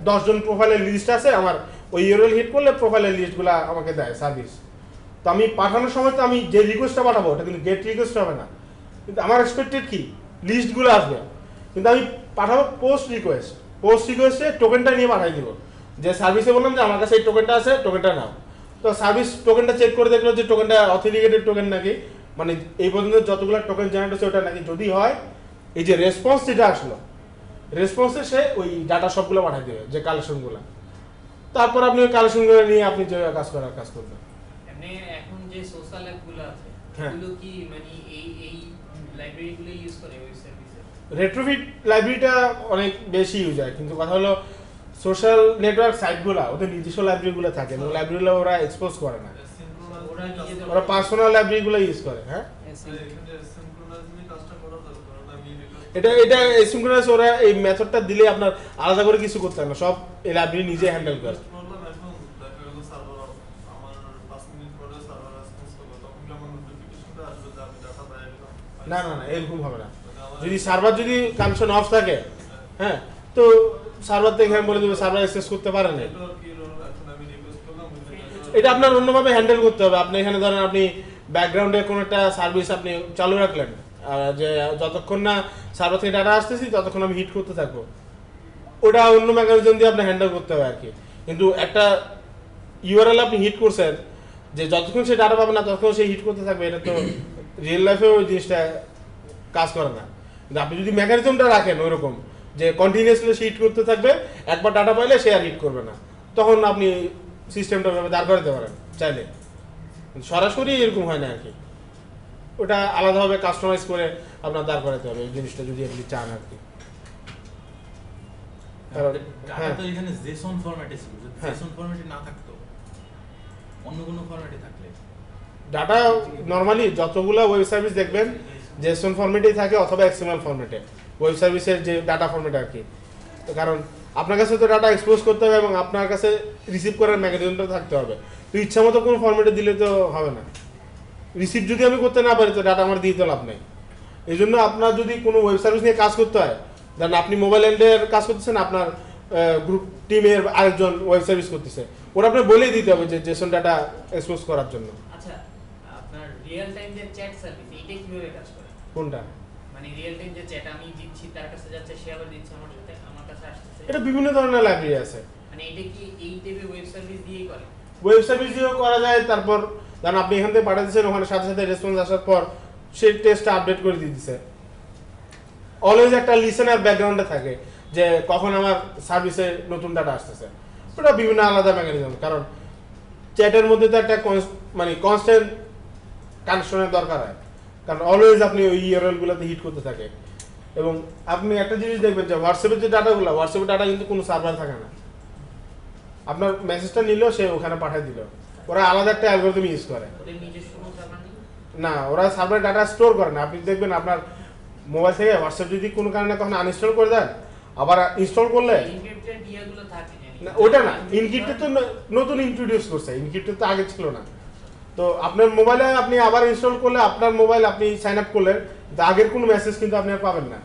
10 জন প্রোফাইলের লিস্ট আছে, আমার ওই ইউআরএল হিট করলে প্রোফাইলের লিস্টগুলো আমাকে দেয় সার্ভিস। তো আমি পাঠানোর সময় তো আমি যে রিকোয়েস্টটা পাঠাবো ওটা কিন্তু গেট রিকোয়েস্ট হবে না, কিন্তু আমার এক্সপেক্টেড কি লিস্টগুলো আসবে, কিন্তু আমি পাঠাবো পোস্ট রিকোয়েস্টে টোকেনটা নিয়ে পাঠিয়ে দিব, যে সার্ভিসে বললাম যে আমার কাছে এই টোকেনটা আছে, টোকেনটা নাও। তো সার্ভিস টোকেনটা চেক করে দেখলো যে টোকেনটা অথেন্টিকেটেড টোকেন নাকি, মানে এই পর্যন্ত যতগুলো টোকেন জেনারেট হচ্ছে ওটা নাকি, যদি হয় এই যে রেসপন্স যেটা আসলো, রেসপন্সে সে ওই ডাটা সবগুলো পাঠিয়ে দেবে যে কালেকশনগুলো, তারপর আপনি ওই কালেকশনগুলো নিয়ে আপনি যে কাজ করবেন। এমনি এখন যে সোশ্যাল অ্যাপগুলো আছে হ্যাঁ। এগুলো কি মানে এই লাইব্রেরিগুলো ইউজ করে ওই সার্ভিসে? রেট্রোফিট লাইব্রেরিটা অনেক বেশি ইউজ হয়, কিন্তু কথা হলো সোশ্যাল নেটওয়ার্ক সাইটগুলো ওদের নিজস্ব লাইব্রেরিগুলো থাকে এবং লাইব্রেরিগুলো ওরা এক্সপোজ করে না। ওরা নিজেদের ওরা পার্সোনাল লাইব্রেরিগুলো ইউজ করে। হ্যাঁ, এটা সিনক্রোনাইজ ওরা এই মেথডটা দিলে আপনার আলাদা করে কিছু করতে হয় না, সব এই লাইব্রেরি নিজে হ্যান্ডেল করে। না না না, এরকম হবে না। যদি সার্ভার যদি কানেকশন অফ থাকে, হ্যাঁ, তো সার্ভার থেকে বলে দেবে সার্ভার অ্যাক্সেস করতে পারে না। এটা আপনার অন্যভাবে হ্যান্ডেল করতে হবে। আপনি এখানে ধরেন আপনি ব্যাকগ্রাউন্ডে কোনো একটা সার্ভিস আপনি চালু রাখলেন, যে যতক্ষণ না সার্ভার থেকে ডাটা আসতেছি ততক্ষণ আমি হিট করতে থাকবো, ওটা অন্য মেকানিজম দিয়ে আপনি হ্যান্ডেল করতে হবে আর কি। কিন্তু একটা ইউআরএল আপনি হিট করছেন, যে যতক্ষণ সে ডাটা পাবে না ততক্ষণ সে হিট করতে থাকবে, এটা তো রিয়েল লাইফে ওই জিনিসটা কাজ করে না। কিন্তু আপনি যদি মেকানিজমটা রাখেন ওইরকম যে কন্টিনিউয়াসলি সে হিট করতে থাকবে, একবার ডাটা পাইলে সে আর হিট করবে না, তখন আপনি সিস্টেমটা ভাবে দাঁড় করাতে পারেন চাইলে। সরাসরি এরকম হয় না আর কি, ওটা আলাদাভাবে কাস্টমাইজ করে আপনার দাঁড় করাতে হবে এই জিনিসটা যদি আপনি চান আর কি। ডাটা তো এখানে জেসন ফরম্যাটে ছিল, যদি জেসন ফরম্যাটে না থাকতো অন্য কোনো ফরম্যাটে থাকলে ডাটা নরমালি যতগুলো ওয়েব সার্ভিস দেখবেন জেসন ফরম্যাটেই থাকে অথবা এক্সএমএল ফরম্যাটে, ওয়েব সার্ভিসের যে ডাটা ফরম্যাট আর কি। কারণ আপনার কাছে তো ডাটা এক্সপোজ করতে হবে এবং আপনার কাছে রিসিভ করার মেকানিজমটা থাকতে হবে। তো ইচ্ছা মতো কোনো ফরম্যাটে দিলে তো হবে না। রিসিভ যদি আমি করতে না পারি তো ডাটা আমার দিয়ে তো লাভ নেই। এই জন্য আপনার যদি কোনো ওয়েব সার্ভিস নিয়ে কাজ করতে হয়, ধরেন আপনি মোবাইল এন্ডের কাজ করতেছেন, আপনার গ্রুপ টিমের আরেকজন ওয়েব সার্ভিস করতেছে, ওরা আপনার বলেই দিতে হবে যে জেসন ডাটা এক্সপোজ করার জন্য। আচ্ছা, আপনার রিয়েল টাইম যে চ্যাট সার্ভিস এটা কিভাবে কাজ করে? কোনটা? মানে রিয়েল টাইম যে চ্যাট আমি দিচ্ছি তার কাছে যাচ্ছে, সে আবার দিচ্ছে আমার সাথে, আমার কাছে আসছে। এটা বিভিন্ন ধরনের লাইব্রেরি আছে। মানে এটা কি এই টাইপের ওয়েব সার্ভিস দিয়েই করে? ওয়েব সার্ভিস দিয়েও করা যায়। তারপর ধরেন আপনি এখান থেকে পাঠিয়ে দিচ্ছেন, ওখানে সাথে সাথে রেসপন্স আসার পর সেই টেস্টটা আপডেট করে দিয়ে দিচ্ছে। অলওয়েজ একটা লিসেনার ব্যাকগ্রাউন্ডে থাকে যে কখন আমার সার্ভিসে নতুন ডাটা আসতেছে। ওটা বিভিন্ন আলাদা মেকানিজম, কারণ চ্যাটের মধ্যে তো একটা মানে কনস্ট্যান্ট কানেকশনের দরকার হয়, কারণ অলওয়েজ আপনি ওই ইউআরএলগুলোতে হিট করতে থাকে। এবং আপনি একটা জিনিস দেখবেন যে হোয়াটসঅ্যাপের যে ডাটাগুলো, হোয়াটসঅ্যাপের ডাটা কিন্তু কোনো সার্ভার থাকে না। আপনার মেসেজটা নিল, সে ওখানে পাঠিয়ে দিল, ওরা আলাদা একটা অ্যালগরিদম ইউজ করে। ওদের নিজস্ব কোনো সার্ভার নেই? না, ওরা সার্ভারে ডাটা স্টোর করে না। আপনি দেখবেন আপনার মোবাইল থেকে হোয়াটসঅ্যাপ যদি কোনো কারণে কখনো আনইনস্টল করে দেন, আবার ইনস্টল করলে এনক্রিপ্টেড ইয়াগুলো থাকে জানি না, ওটা না, ইনক্রিপ্টেড তো নতুন ইন্ট্রোডিউস করছে, ইনক্রিপ্টেড তো আগে ছিল না। তো আপনার মোবাইলে আপনি আবার ইনস্টল করলে আপনার মোবাইল আপনি সাইন আপ করলেন, কিন্তু আগের কোনো মেসেজ কিন্তু আপনি আর পাবেন না।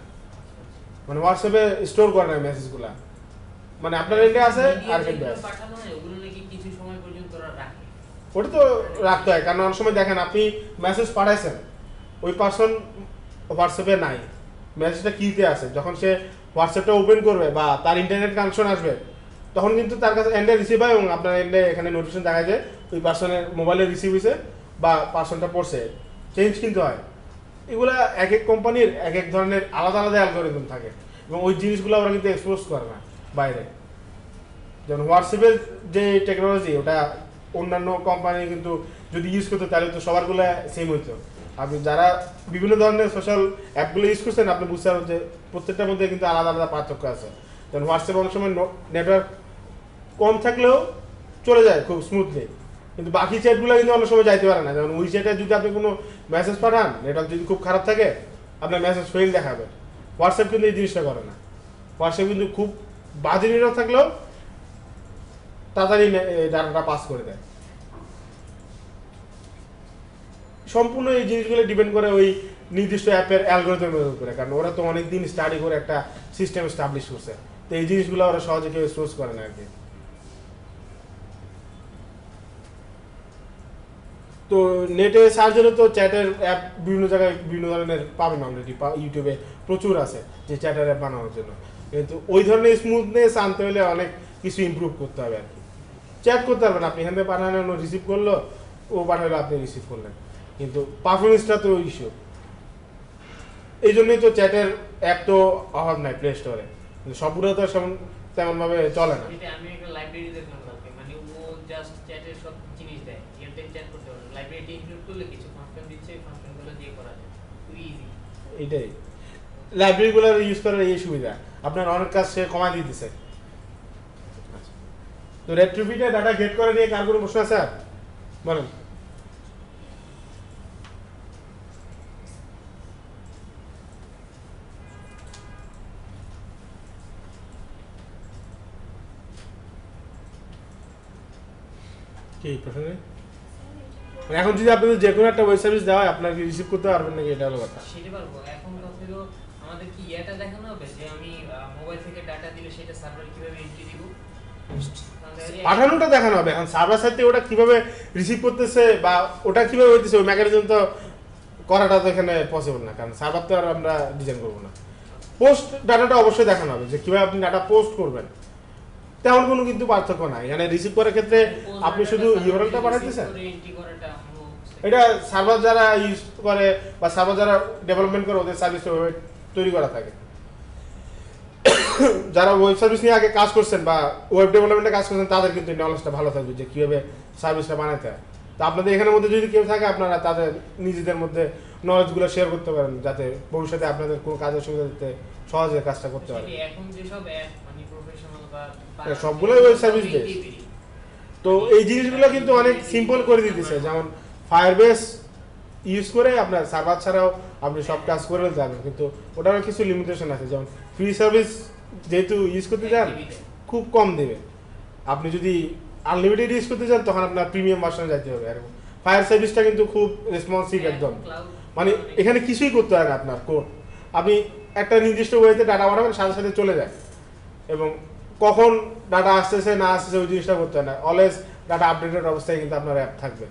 মানে হোয়াটসঅ্যাপে স্টোর করে না মেসেজগুলা, মানে আপনার এন্ডে আছে আর এন্ডে আছে। পাঠানো হয় ওগুলো নাকি কিছু সময় পর্যন্ত ওরা রাখে। ওটা তো রাখতে হয়, কারণ অনেক সময় দেখেন আপনি মেসেজ পাঠাইছেন, ওই পারসন হোয়াটসঅ্যাপে নাই, মেসেজটা কিতে আছে, যখন সে হোয়াটসঅ্যাপটা ওপেন করবে বা তার ইন্টারনেট কানেকশন আসবে, তখন কিন্তু তার কাছে এন্ডে রিসিভ হয় এবং আপনার এন্ডে এখানে নোটিফিকেশন দেখা যায় ওই পার্সনের মোবাইলে রিসিভ হয়েছে বা পার্সনটা পড়ছে, চেঞ্জ কিন্তু হয়। এগুলা এক এক কোম্পানির এক এক ধরনের আলাদা আলাদা অ্যালগরিদম থাকে এবং ওই জিনিসগুলো ওরা কিন্তু এক্সপোজ করে না বাইরে। যেমন হোয়াটসঅ্যাপের যে টেকনোলজি, ওটা অন্যান্য কোম্পানি কিন্তু যদি ইউজ করতো তাহলে তো সবারগুলো সেম হইতো। আপনি যারা বিভিন্ন ধরনের সোশ্যাল অ্যাপগুলো ইউজ করছেন, আপনি বুঝতে পারবেন যে প্রত্যেকটার মধ্যে কিন্তু আলাদা আলাদা পার্থক্য আছে। যেমন হোয়াটসঅ্যাপ অনেক সময় নেটওয়ার্ক কম থাকলেও চলে যায় খুব স্মুথলি, কিন্তু বাকি চ্যাটগুলো কিন্তু অনেক সময় যাইতে পারে না। যেমন ওই চ্যাটে যদি আপনি কোনো মেসেজ পাঠান, নেটওয়ার্ক যদি খুব খারাপ থাকে, আপনার মেসেজ ফেল দেখাবে। হোয়াটসঅ্যাপ কিন্তু এই জিনিসটা করে না। হোয়াটসঅ্যাপ কিন্তু খুব বাজে নেটওয়ার্ক থাকলেও তাড়াতাড়ি ডাটাটা পাস করে দেয়। সম্পূর্ণ এই জিনিসগুলো ডিপেন্ড করে ওই নির্দিষ্ট অ্যাপের অ্যালগরিদমের উপরে, কারণ ওরা তো অনেকদিন স্টাডি করে একটা সিস্টেম এস্টাবলিশ করছে। তো এই জিনিসগুলো ওরা সহজে কেউ সোর্স করে না আর কি। তো নেটে সার্চেরও তো চ্যাটের অ্যাপ বিভিন্ন জায়গায় বিভিন্ন ধরনের পাবেন, অলরেডি ইউটিউবে প্রচুর আছে যে চ্যাটের অ্যাপ বানানোর জন্য। কিন্তু ওই ধরনের স্মুথনেস আনতে হলে অনেক কিছু ইমপ্রুভ করতে হবে আর কি। চ্যাট করতে পারবেন আপনি, এখান থেকে পাঠানো রিসিভ করলো, ও পাঠালো আপনি রিসিভ করলেন, কিন্তু পারফরমেন্সটা তো ইস্যু। এই জন্যই তো চ্যাটের অ্যাপ তো অভাব নাই প্লে স্টোরে, কিন্তু সবগুলো তো তেমনভাবে চলে না। এটা আমি একটা লাইব্রেরি দেখলাম কালকে, মানে ও জাস্ট চ্যাটের সব জিনিস দেয়, রিয়েল টাইম চ্যাট করতে পারবে। লাইব্রেরিটি ইনক্লুড করলে কিছু ফাংশন দিচ্ছে, এই ফাংশনগুলো দিয়ে করা যায়, খুবই ইজি। এইটাই লাইব্রেরিগুলো ইউজ করার এই সুবিধা, আপনার অনেক কাজ সে কমায় দিতেছে। তো রেট্রিবিউটে ডাটা গেট করে নিয়ে কার কোনো প্রশ্ন আছে আর বলেন? কি প্রশ্ন নেই? মানে এখন যদি আপনাদের যে কোনো একটা ওয়েব সার্ভিস দেওয়া হয় আপনার কি রিসিভ করতে পারবেন নাকি, এটা হলো কথা। সেটা পারবো। এখন কথা হলো আমাদের কি এটা দেখানো হবে যে আমি মোবাইল থেকে ডাটা দিলে সেটা সার্ভারে কিভাবে এন্ট্রি দিব? পাঠানোটা দেখানো হবে, এখন সার্ভার সাইড থেকে ওটা কিভাবে রিসিভ করতেছে বা ওটা কিভাবে হইতেছে ওই মেকানিজম তো করাটা তো এখানে পসিবল না, কারণ সার্ভার তো আর আমরা ডিজাইন করবো না। পোস্ট ডাটাটা অবশ্যই দেখানো হবে যে কিভাবে আপনি ডাটা পোস্ট করবেন, তেমন কোনো কিন্তু পার্থক্য নাই। এখানে রিসিভ করার ক্ষেত্রে আপনি শুধু ইউআরএলটা পাঠাইতেছেন, এন্ট্রি করাটা এটা সার্ভার যারা ইউজ করে বা সার্ভার যারা ডেভেলপমেন্ট করে ওদের সার্ভিসটা তৈরি করা থাকে। যারা ওয়েব সার্ভিস নিয়ে আগে কাজ করছেন বা ওয়েব ডেভেলপমেন্টে কাজ করছেন তাদের কিন্তু নলেজটা ভালো থাকবে যে কীভাবে সার্ভিসটা বানাতে হয়। তো আপনাদের এখানের মধ্যে যদি কেউ থাকে আপনারা তাদের নিজেদের মধ্যে নলেজগুলো শেয়ার করতে পারেন, যাতে ভবিষ্যতে আপনাদের কোনো কাজের সুবিধা দিতে সহজে কাজটা করতে পারেন। এখন যেসব অ্যাপ মানে প্রফেশনাল বা সবগুলোই ওয়েব সার্ভিস বেস। তো এই জিনিসগুলো কিন্তু অনেক সিম্পল করে দিতেছে, যেমন ফায়ারবেস ইউজ করে আপনার সার্ভার ছাড়াও আপনি সব কাজ করে ফেলতে পারবেন, কিন্তু ওটারও কিছু লিমিটেশন আছে। যেমন ফ্রি সার্ভিস যেহেতু ইউজ করতে চান খুব কম দেবে, আপনি যদি আনলিমিটেড ইউজ করতে চান তখন আপনার প্রিমিয়াম ভার্সনে যেতে হবে। এরকম ফায়ার সার্ভিসটা কিন্তু খুব রেসপন্সিভ একদম, মানে এখানে কিছুই করতে হয় না আপনার কোড, আপনি একটা নির্দিষ্ট ওয়েতে ডাটা পাঠাবেন সাথে সাথে চলে যায়, এবং কখন ডাটা আসতেছে না আসতেছে ওই জিনিসটা করতে হয় না, অলওয়েজ ডাটা আপডেটেড অবস্থায় কিন্তু আপনার অ্যাপ থাকবে।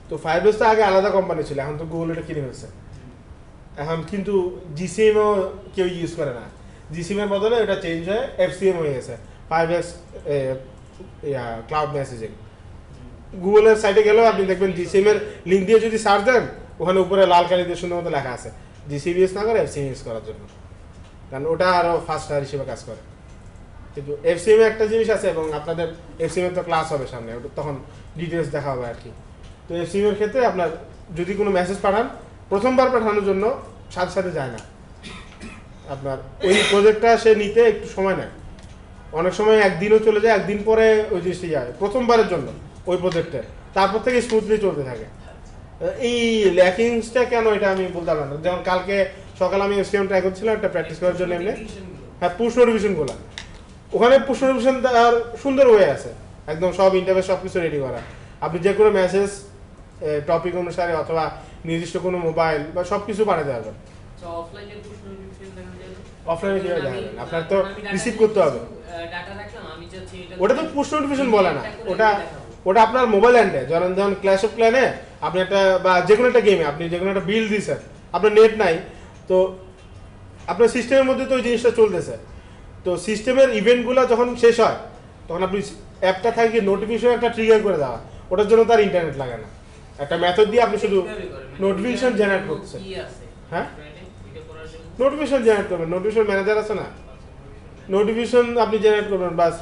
তো ফায়ারবেস তো আগে আলাদা কোম্পানি ছিল, এখন তো গুগল এটা কিনে ফেলছে। এখন কিন্তু জিসিএমও কেউ ইউজ করে না, জিসিএম এর বদলে এটা চেঞ্জ হয়ে এফসিএম হয়ে গেছে, ফায়ারবেস ক্লাউড মেসেজিং। গুগলের সাইটে গেলেও আপনি দেখবেন জিসিএম এর লিঙ্ক দিয়ে যদি সার্চ দেন ওখানে উপরে লাল কালি দিয়ে সুন্দর মতো লেখা আছে জিসিএম ইউজ না করে এফসিএম ইউজ করার জন্য, কারণ ওটা আরও ফাস্টার হিসেবে কাজ করে। কিন্তু এফসিএম একটা জিনিস আছে, এবং আপনাদের এফসিএম এর তো ক্লাস হবে সামনে, ওটা তখন ডিটেলস দেখা হবে আর কি। তো এফসিএম এর ক্ষেত্রে আপনার যদি কোনো মেসেজ পাঠান প্রথমবার পাঠানোর জন্য সাথে সাথে যায় না, আপনার ওই প্রজেক্টটা সে নিতে একটু সময় নেয়, অনেক সময় একদিনও চলে যায়, একদিন পরে ওই জিনিসটি যায় প্রথমবারের জন্য ওই প্রজেক্টে, তারপর থেকে স্মুথলি চলতে থাকে। এই ল্যাকিংসটা কেন এটা আমি বলতে পারলাম না। যেমন কালকে সকালে আমি এফসিএম ট্রাই করছিলাম একটা প্র্যাকটিস করার জন্য এমনি, হ্যাঁ পুশ নোটিফিকেশনগুলো, ওখানে পুশ নোটিফিকেশন তার সুন্দর হয়ে আছে, একদম সব ইন্টারফেস সব কিছু রেডি করা, আপনি যে কোনো মেসেজ টপিক অনুসারে অথবা নির্দিষ্ট কোনো মোবাইল বা সব কিছু পাঠাতে পারবেন। অফলাইনে কীভাবে দেখাবেন, আপনার তো রিসিভ করতে হবে, ওটা তো পুশ নোটিফিকেশন বলে না, ওটা ওটা আপনার মোবাইল হ্যান্ডে যখন ক্ল্যাশ অফ ক্ল্যানে আপনি একটা বা যে কোনো একটা গেমে আপনি যে কোনো একটা বিল দিয়েছেন, আপনার নেট নাই, তো আপনার সিস্টেমের মধ্যে তো ওই জিনিসটা চলতেছে, তো সিস্টেমের ইভেন্টগুলো যখন শেষ হয় তখন আপনি অ্যাপটা থাকে নোটিফিকেশন একটা ট্রিগার করে দেওয়া, ওটার জন্য তার ইন্টারনেট লাগে না, একটা মেথড দিয়ে আপনি শুধু নোটিফিকেশন জেনারেট করতেছেন। হ্যাঁ নোটিফিকেশন জেনারেট করবেন, নোটিফিকেশন ম্যানেজার আছে না, নোটিফিকেশন আপনি জেনারেট করবেন বাস,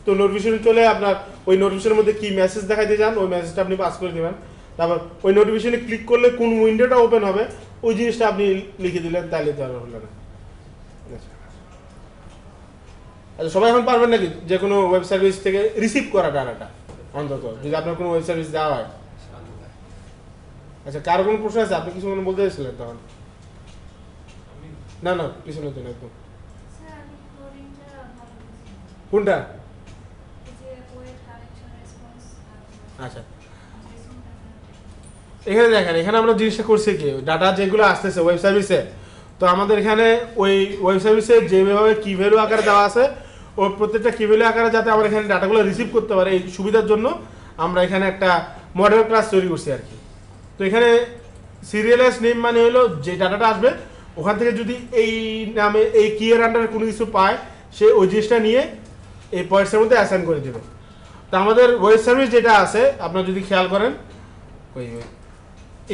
তো নোটিফিকেশন চলে আপনার ওই নোটিফিকেশনের মধ্যে কি মেসেজ দেখাইতে চান ওই মেসেজটা আপনি পাস করে দেবেন, তারপর ওই নোটিফিকেশনে ক্লিক করলে কোন উইন্ডোটা ওপেন হবে ওই জিনিসটা আপনি লিখে দিলেন, তাইলে তো আর হলো না। আচ্ছা সবাই এখন পারবেন নাকি যে কোনো ওয়েব সার্ভিস থেকে রিসিভ করা ডাটাটা, অন্তত যদি আপনার কোনো ওয়েব সার্ভিস দেওয়া হয়? আচ্ছা কারো কোনো প্রশ্ন আছে? আপনি কিছু মনে বলতে চাইছিলেন তখন? না না পিছনের জন্য একদম। কোনটা? আচ্ছা এখানে দেখেন, এখানে আমরা জিনিসটা করছি কি ডাটা যেগুলো আসতেছে ওয়েব সার্ভিসে, তো আমাদের এখানে ওই ওয়েব সার্ভিসে যেভাবে কি ভ্যালু আকারে দেওয়া আছে ওই প্রত্যেকটা কি ভ্যালু আকারে যাতে আমরা এখানে ডাটাগুলো রিসিভ করতে পারে এই সুবিধার জন্য আমরা এখানে একটা মডেল ক্লাস তৈরি করছি আর কি। তো এখানে সিরিয়ালাইজ নেম মানে হলো যে ডাটাটা আসবে ওখান থেকে যদি এই নামে এই কি এর আন্ডারে কোনো কিছু পায় সে ওই জিনিসটা নিয়ে এই পয়েন্টসের মধ্যে অ্যাসাইন করে দেবে। তো আমাদের ওয়েব সার্ভিস যেটা আছে আপনারা যদি খেয়াল করেন ওই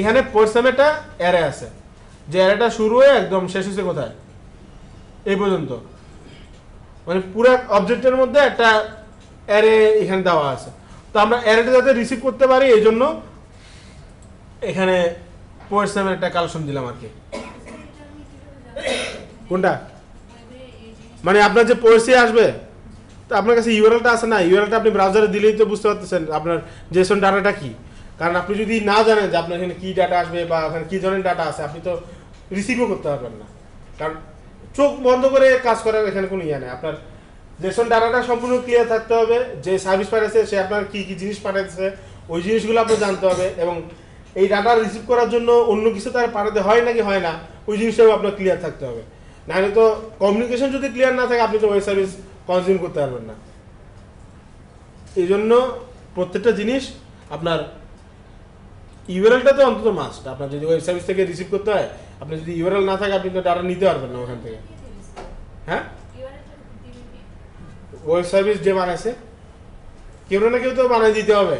এখানে পোর্টস নামে একটা অ্যারে আছে, যে অ্যারেটা শুরু হয়ে একদম শেষ হচ্ছে কোথায় এই পর্যন্ত, মানে পুরো অবজেক্টের মধ্যে একটা অ্যারে এখানে দেওয়া আছে। তো আমরা অ্যারেটা যাতে রিসিভ করতে পারি এই জন্য এখানে পোর্টস নামের একটা কালেকশন দিলাম আর কি। কোনটা মানে আপনার যে পোর্টসে আসবে, তো আপনার কাছে ইউআরএলটা আছে না, ইউআরএলটা আপনি ব্রাউজারে দিলেই তো বুঝতে পারতেছেন আপনার জেসন ডাটাটা কি, কারণ আপনি যদি না জানেন যে আপনার এখানে কী ডাটা আসবে বা ওখানে কী ধরনের ডাটা আছে আপনি তো রিসিভও করতে পারবেন না, কারণ চোখ বন্ধ করে কাজ করার এখানে কোনো ইয়ে নেই। আপনার জেসন ডাটাটা সম্পূর্ণ ক্লিয়ার থাকতে হবে, যে সার্ভিস পাঠাচ্ছে সে আপনার কি কি জিনিস পাঠাচ্ছে ওই জিনিসগুলো আপনার জানতে হবে, এবং এই ডাটা রিসিভ করার জন্য অন্য কিছু তার পাঠাতে হয় নাকি হয় না ওই জিনিসটাও আপনার ক্লিয়ার থাকতে হবে। নাহলে তো কমিউনিকেশন যদি ক্লিয়ার না থাকে আপনি তো ওয়েব সার্ভিস কনজিউম করতে পারবেন না। এই জন্য প্রত্যেকটা জিনিস আপনার ইউআরএলটা তো অন্তত মাস্ট। আপনার যদি ওয়েব সার্ভিস থেকে রিসিভ করতে হয়, আপনি যদি ইউআরএল না থাকে আপনি তো ডাটা নিতে পারবেন না ওখান থেকে। হ্যাঁ, ওয়েব সার্ভিস যে বানাইছে কেউ না কেউ তো বানিয়ে দিতে হবে,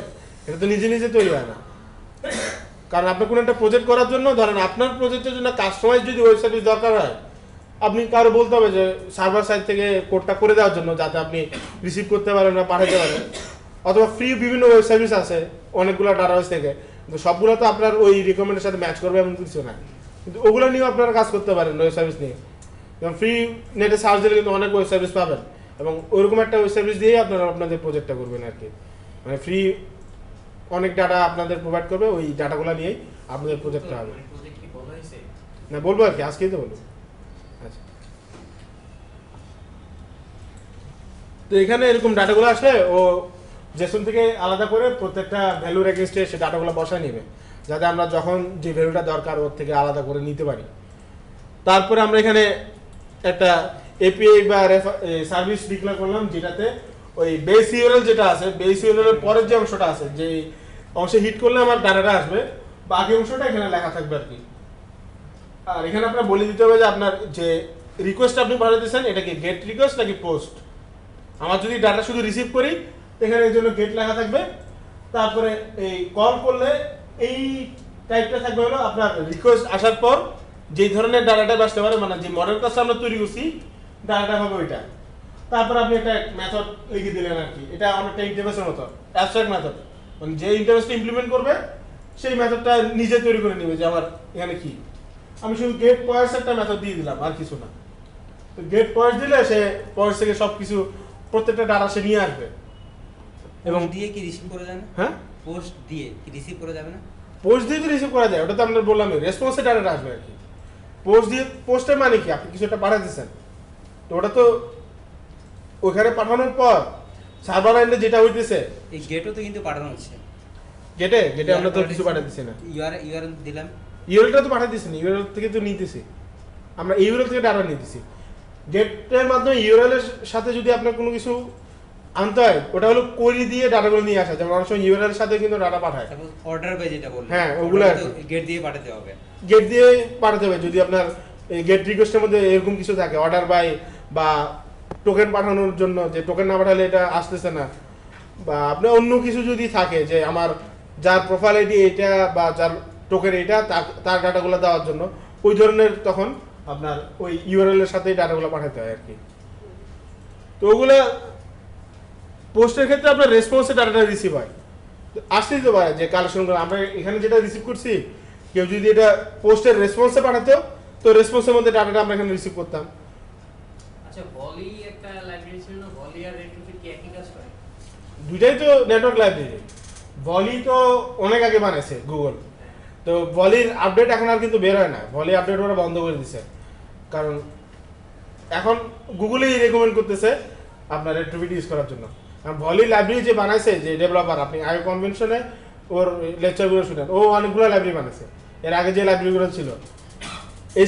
এটা তো নিজে নিজে তৈরি হয় না। কারণ আপনার কোনো একটা প্রজেক্ট করার জন্য, ধরেন আপনার প্রজেক্টের জন্য কাস্টমাইজ যদি ওয়েব সার্ভিস দরকার হয়, আপনি কারো বলতে হবে যে সার্ভার সাইড থেকে কোডটা করে দেওয়ার জন্য, যাতে আপনি রিসিভ করতে পারেন বা পাঠাতে পারেন। অথবা ফ্রি বিভিন্ন ওয়েব সার্ভিস আছে অনেকগুলো ডাটাবেস থেকে, কিন্তু সবগুলো তো আপনার ওই রিকমেন্ডের সাথে ম্যাচ করবে এমন কিছু না, কিন্তু ওগুলো নিয়েও আপনারা কাজ করতে পারেন ওয়েব সার্ভিস নিয়ে। এবং ফ্রি নেটে সার্চ দিলে কিন্তু অনেক ওয়েব সার্ভিস পাবেন, এবং ওইরকম একটা ওয়েব সার্ভিস দিয়েই আপনারা আপনাদের প্রজেক্টটা করবেন আর কি। মানে ফ্রি অনেক ডাটা আপনাদের প্রোভাইড করবে, ওই ডাটাগুলো নিয়েই আপনাদের প্রজেক্টটা হবে। প্রজেক্ট কি বলা হয়েছে? না, বলবো আর কি, আজকেই তো বলবো। আচ্ছা, তো এখানে এরকম ডাটাগুলো আসলে ও জেসন থেকে আলাদা করে প্রত্যেকটা ভ্যালুর এগেইনস্টে সে ডাটাগুলো বসায় নেবে, যাতে আমরা যখন যে ভ্যালুটা দরকার ওর থেকে আলাদা করে নিতে পারি। তারপরে আমরা এখানে একটা এপিআই বা সার্ভিস ডিক্লেয়ার করলাম, যেটাতে ওই বেস ইউআরএল যেটা আছে, বেস ইউআরএল এর পরের যে অংশটা আছে, যে অংশে হিট করলে আমার ডাটাটা আসবে, বাকি অংশটা এখানে লেখা থাকবে আর কি। আর এখানে আপনার বলে দিতে হবে যে আপনার যে রিকোয়েস্ট আপনি পাঠাতেছেন এটা কি গেট রিকোয়েস্ট নাকি পোস্ট। আমার যদি ডাটা শুধু রিসিভ করি এখানে এর জন্য গেট লেখা থাকবে, তারপরে এই কল করলে এই টাইপটা থাকবে হলো আপনার রিকোয়েস্ট আসার পর যেই ধরনের ডাটাটা আসতে পারে, মানে যে মডেল কাজটা আমরা তৈরি করছি ডাটাটা হবে ওইটা। তারপর আপনি একটা মেথড লিখে দিলেন আর কি, এটা অনেকটা ইন্টারফেসের মতো অ্যাবস্ট্রাক্ট মেথড, মানে যে ইন্টারফেসটা ইমপ্লিমেন্ট করবে সেই মেথডটা নিজে তৈরি করে নেবে যে আমার এখানে কি। আমি শুধু গেট পয়েন্টস একটা মেথড দিয়ে দিলাম আর কিছু না। তো গেট পয়েন্টস দিলে সে পয়েন্টস থেকে সব কিছু প্রত্যেকটা ডাটা সে নিয়ে আসবে। এবং দিয়ে কি রিসিভ করা যায় না? হ্যাঁ, পোস্ট দিয়ে কি রিসিভ করা যাবে না? পোস্ট দিয়ে তো রিসিভ করা যায়, ওটা তো আমরা বললাম রেসপন্সে ডাটাটা আসবে আর কি। পোস্ট দিয়ে, পোস্টের মানে কি আপনি কিছু একটা পাঠাতেছেন, তো ওটা তো ওখানে পাঠানোর পর সার্ভার এন্ডে যেটা হইতেছে, এই গেটও তো কিন্তু পাঠানো হচ্ছে। গেটে আমরা তো কিছু পাঠাতেছি না, ইউআরএল দিলাম, ইউআরএলটা তো পাঠাতেছি না, ইউআরএল থেকে তো নিতেছি আমরা, ইউআরএল থেকে ডাটা নিতেছি। গেটের মাধ্যমে ইউআরএল এর সাথে যদি আপনার কোনো কিছু আনতে হয়, ওটা হলো কোয়েরি দিয়ে ডাটাগুলো নিয়ে আসা, যেমন অনেক সময় ইউআরএল এর সাথে কিন্তু ডাটা পাঠায়। সাপোজ অর্ডার বাই যেটা বললেন, হ্যাঁ, ওগুলো আর কি। গেট দিয়ে পাঠাতে হবে। গেট দিয়ে পাঠাতে হবে যদি আপনার এই গেট রিকোয়েস্টের মধ্যে এরকম কিছু থাকে, অর্ডার বাই বা টোকেন পাঠানোর জন্য, যে টোকেন না পাঠালে এটা আসতেছে না, বা আপনার অন্য কিছু যদি থাকে যে আমার যার প্রোফাইল আইডি এটা বা যার টোকেন এটা তার ডাটাগুলো দেওয়ার জন্য, ওই ধরনের তখন আপনার ওই ইউআরএল এর সাথে ডাটাগুলো পাঠাতে হয় আর কি। তো ওগুলো পোস্টের ক্ষেত্রে আপনার রেসপন্সে ডাটাটা রিসিভ হয়, আসতেই তো পারে যে কালেকশনগুলো আমরা এখানে যেটা রিসিভ করছি, কেউ যদি এটা পোস্টের রেসপন্সে পাঠাতো তো রেসপন্সের মধ্যে ডাটাটা আমরা এখানে রিসিভ করতাম। আচ্ছা, ভলি একটা লাইব্রেরি ছিল না, ভলি আর রেট্রোফিট কি একই কাজ করে? দুইটাই তো নেটওয়ার্ক লাইব্রেরি। ভলি তো অনেক আগে বানাইছে গুগল, তো ভলির আপডেট এখন আর কিন্তু বের হয় না, ভলি আপডেট ওরা বন্ধ করে দিছে, কারণ এখন গুগলই রেকমেন্ড করতেছে আপনার রেট্রোফিট ইউজ করার জন্য। কারণ ভলি লাইব্রেরি যে বানাইছে যে ডেভেলপার, আপনি আগে কনভেনশনে ওর লেকচারগুলো শুনেন, ও অনেকগুলো লাইব্রেরি বানাইছে। এর আগে যে লাইব্রেরিগুলো ছিল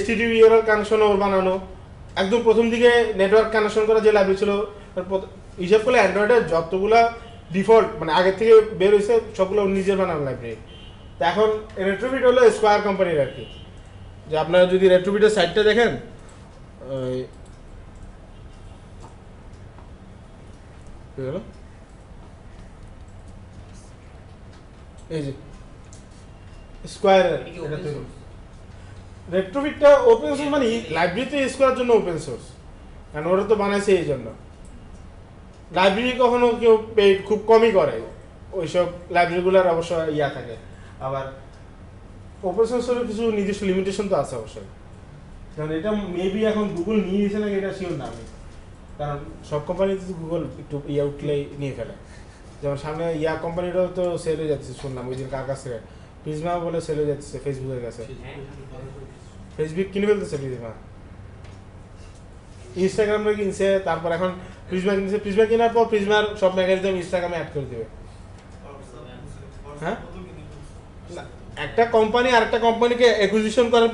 HTTP কানেকশন ওর বানানো, একদম প্রথম দিকে নেটওয়ার্ক কানেকশন করা যে লাইব্রেরি ছিল, হিসাব করলে অ্যান্ড্রয়েডের যতগুলা ডিফল্ট মানে আগের থেকে বের হয়েছে সবগুলো নিজের বানানো লাইব্রেরি। তো এখন রেট্রোফিট হলো স্কোয়ার কোম্পানির আর কি। যে আপনারা যদি রেট্রোফিটের সাইটটা দেখেন, এই যে স্কোয়ার রেট্রোফিটটা ওপেন সোর্স, মানে লাইব্রেরিতে ইউজ করার জন্য ওপেন সোর্স, কারণ ওরা তো বানাইছে এই জন্য। লাইব্রেরি কখনো কেউ পেইড খুব কমই করে, ওইসব লাইব্রেরিগুলোর অবশ্য ইয়া থাকে। আবার ওপেন সোর্সের কিছু নিজস্ব লিমিটেশন তো আছে অবশ্যই, কারণ এটা মেবি এখন গুগল নিয়ে নিয়েছে নাকি এটা শিওর না আমি, কারণ সব কোম্পানিতে গুগল একটু ইয়া উঠলেই নিয়ে ফেলে। যেমন সামনে ইয়া কোম্পানিটাও তো সেল হয়ে যাচ্ছে শুনলাম, ওই দিন কার কাছ থেকে প্রিজমা বলে সেল হয়ে যাচ্ছে ফেসবুকের কাছে, ফেসবুক কিনে ফেলতেছে প্রিজমা। ইনস্টাগ্রামে কিনছে, তারপর এখন প্রিজমা কিনছে, প্রিজমা কেনার পর প্রিজমার সব ম্যাগাজিন ইনস্টাগ্রামে অ্যাড করে দেবে। হ্যাঁ, না, একটা কোম্পানি আরেকটা কোম্পানিকে অ্যাকুইজিশন করার